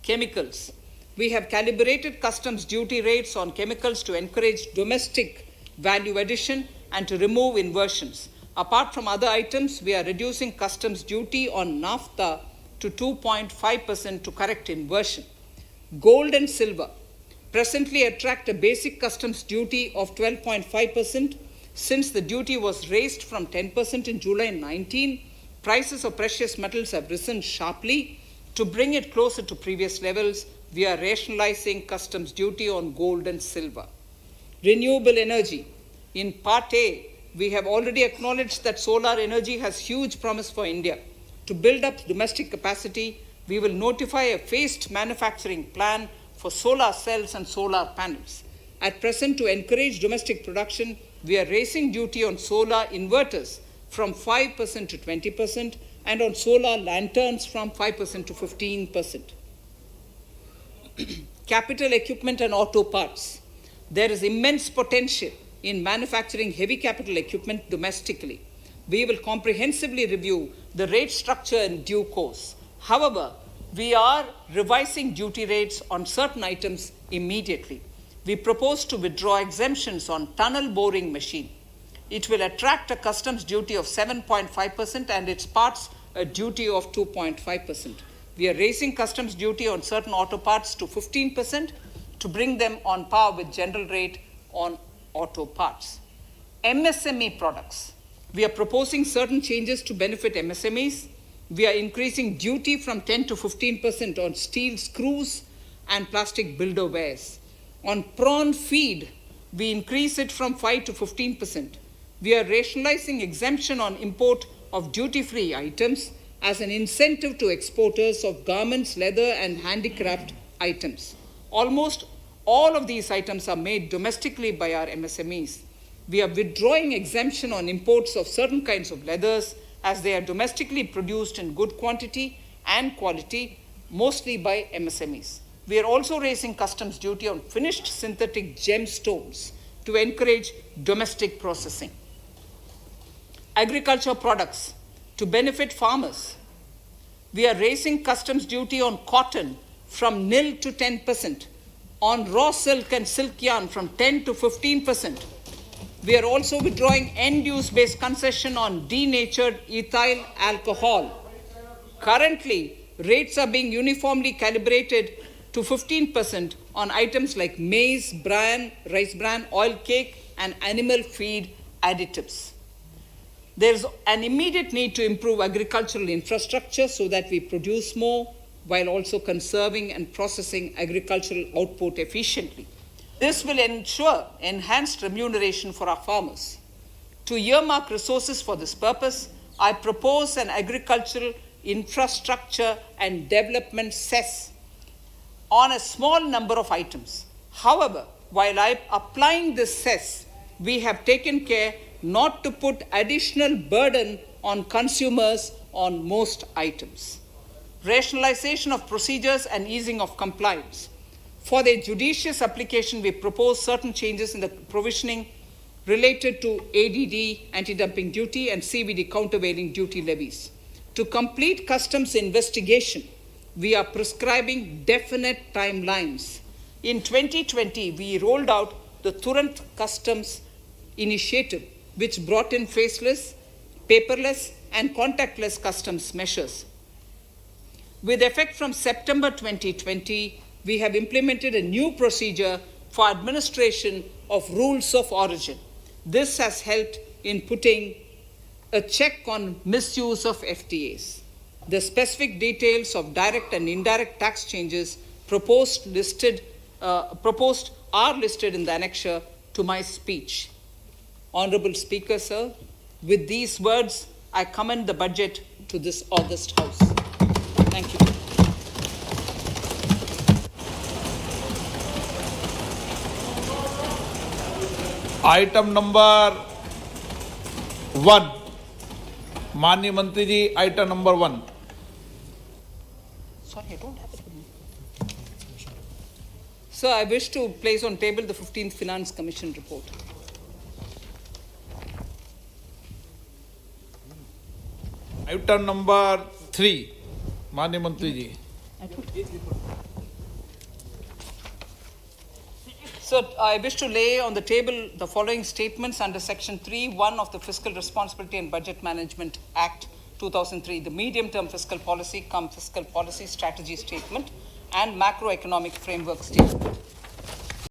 Chemicals. We have calibrated customs duty rates on chemicals to encourage domestic value addition and to remove inversions. Apart from other items, we are reducing customs duty on naphtha to 2.5% to correct inversion. Gold and silver presently attract a basic customs duty of 12.5%. Since the duty was raised from 10% in July 19, prices of precious metals have risen sharply. To bring it closer to previous levels, we are rationalizing customs duty on gold and silver. Renewable energy. In Part A, we have already acknowledged that solar energy has huge promise for India. To build up domestic capacity, we will notify a phased manufacturing plan for solar cells and solar panels. At present, to encourage domestic production, we are raising duty on solar inverters from 5% to 20% and on solar lanterns from 5% to 15%. Capital equipment and auto parts. There is immense potential in manufacturing heavy capital equipment domestically. We will comprehensively review the rate structure in due course. However, we are revising duty rates on certain items immediately. We propose to withdraw exemptions on tunnel boring machine. It will attract a customs duty of 7.5% and its parts a duty of 2.5%. We are raising customs duty on certain auto parts to 15% to bring them on par with general rate on auto parts. MSME products. We are proposing certain changes to benefit MSMEs. We are increasing duty from 10 to 15% on steel screws and plastic builder wares. On prawn feed, we increase it from 5 to 15%. We are rationalizing exemption on import of duty-free items as an incentive to exporters of garments, leather, and handicraft items. Almost all of these items are made domestically by our MSMEs. We are withdrawing exemption on imports of certain kinds of leathers as they are domestically produced in good quantity and quality, mostly by MSMEs. We are also raising customs duty on finished synthetic gemstones to encourage domestic processing. Agriculture products to benefit farmers. We are raising customs duty on cotton from nil to 10%, on raw silk and silk yarn from 10 to 15%. We are also withdrawing end-use based concession on denatured ethyl alcohol. Currently, rates are being uniformly calibrated to 15% on items like maize, bran, rice bran, oil cake, and animal feed additives. There is an immediate need to improve agricultural infrastructure so that we produce more while also conserving and processing agricultural output efficiently. This will ensure enhanced remuneration for our farmers. To earmark resources for this purpose, I propose an agricultural infrastructure and development cess on a small number of items. However, while I'm applying this cess, we have taken care not to put additional burden on consumers on most items. Rationalization of procedures and easing of compliance. For their judicious application, we propose certain changes in the provisioning related to ADD, anti-dumping duty, and CVD, countervailing duty levies. To complete customs investigation, we are prescribing definite timelines. In 2020, we rolled out the Turant Customs Initiative, which brought in faceless, paperless, and contactless customs measures. With effect from September 2020, we have implemented a new procedure for administration of rules of origin. This has helped in putting a check on misuse of FTAs. The specific details of direct and indirect tax changes proposed are listed in the annexure to my speech. Honorable Speaker, sir, with these words, I commend the budget to this august House. Thank you. Item number 1, माननीय मंत्री जी, item number 1। Sorry, I don't have it with me. Sir, I wish to place on table the 15th Finance Commission report. Item number 3, माननीय मंत्री जी। Sir, I wish to lay on the table the following statements under Section 3(1) of the Fiscal Responsibility and Budget Management Act 2003, the medium-term fiscal policy, fiscal policy strategy statement, and macroeconomic framework statement.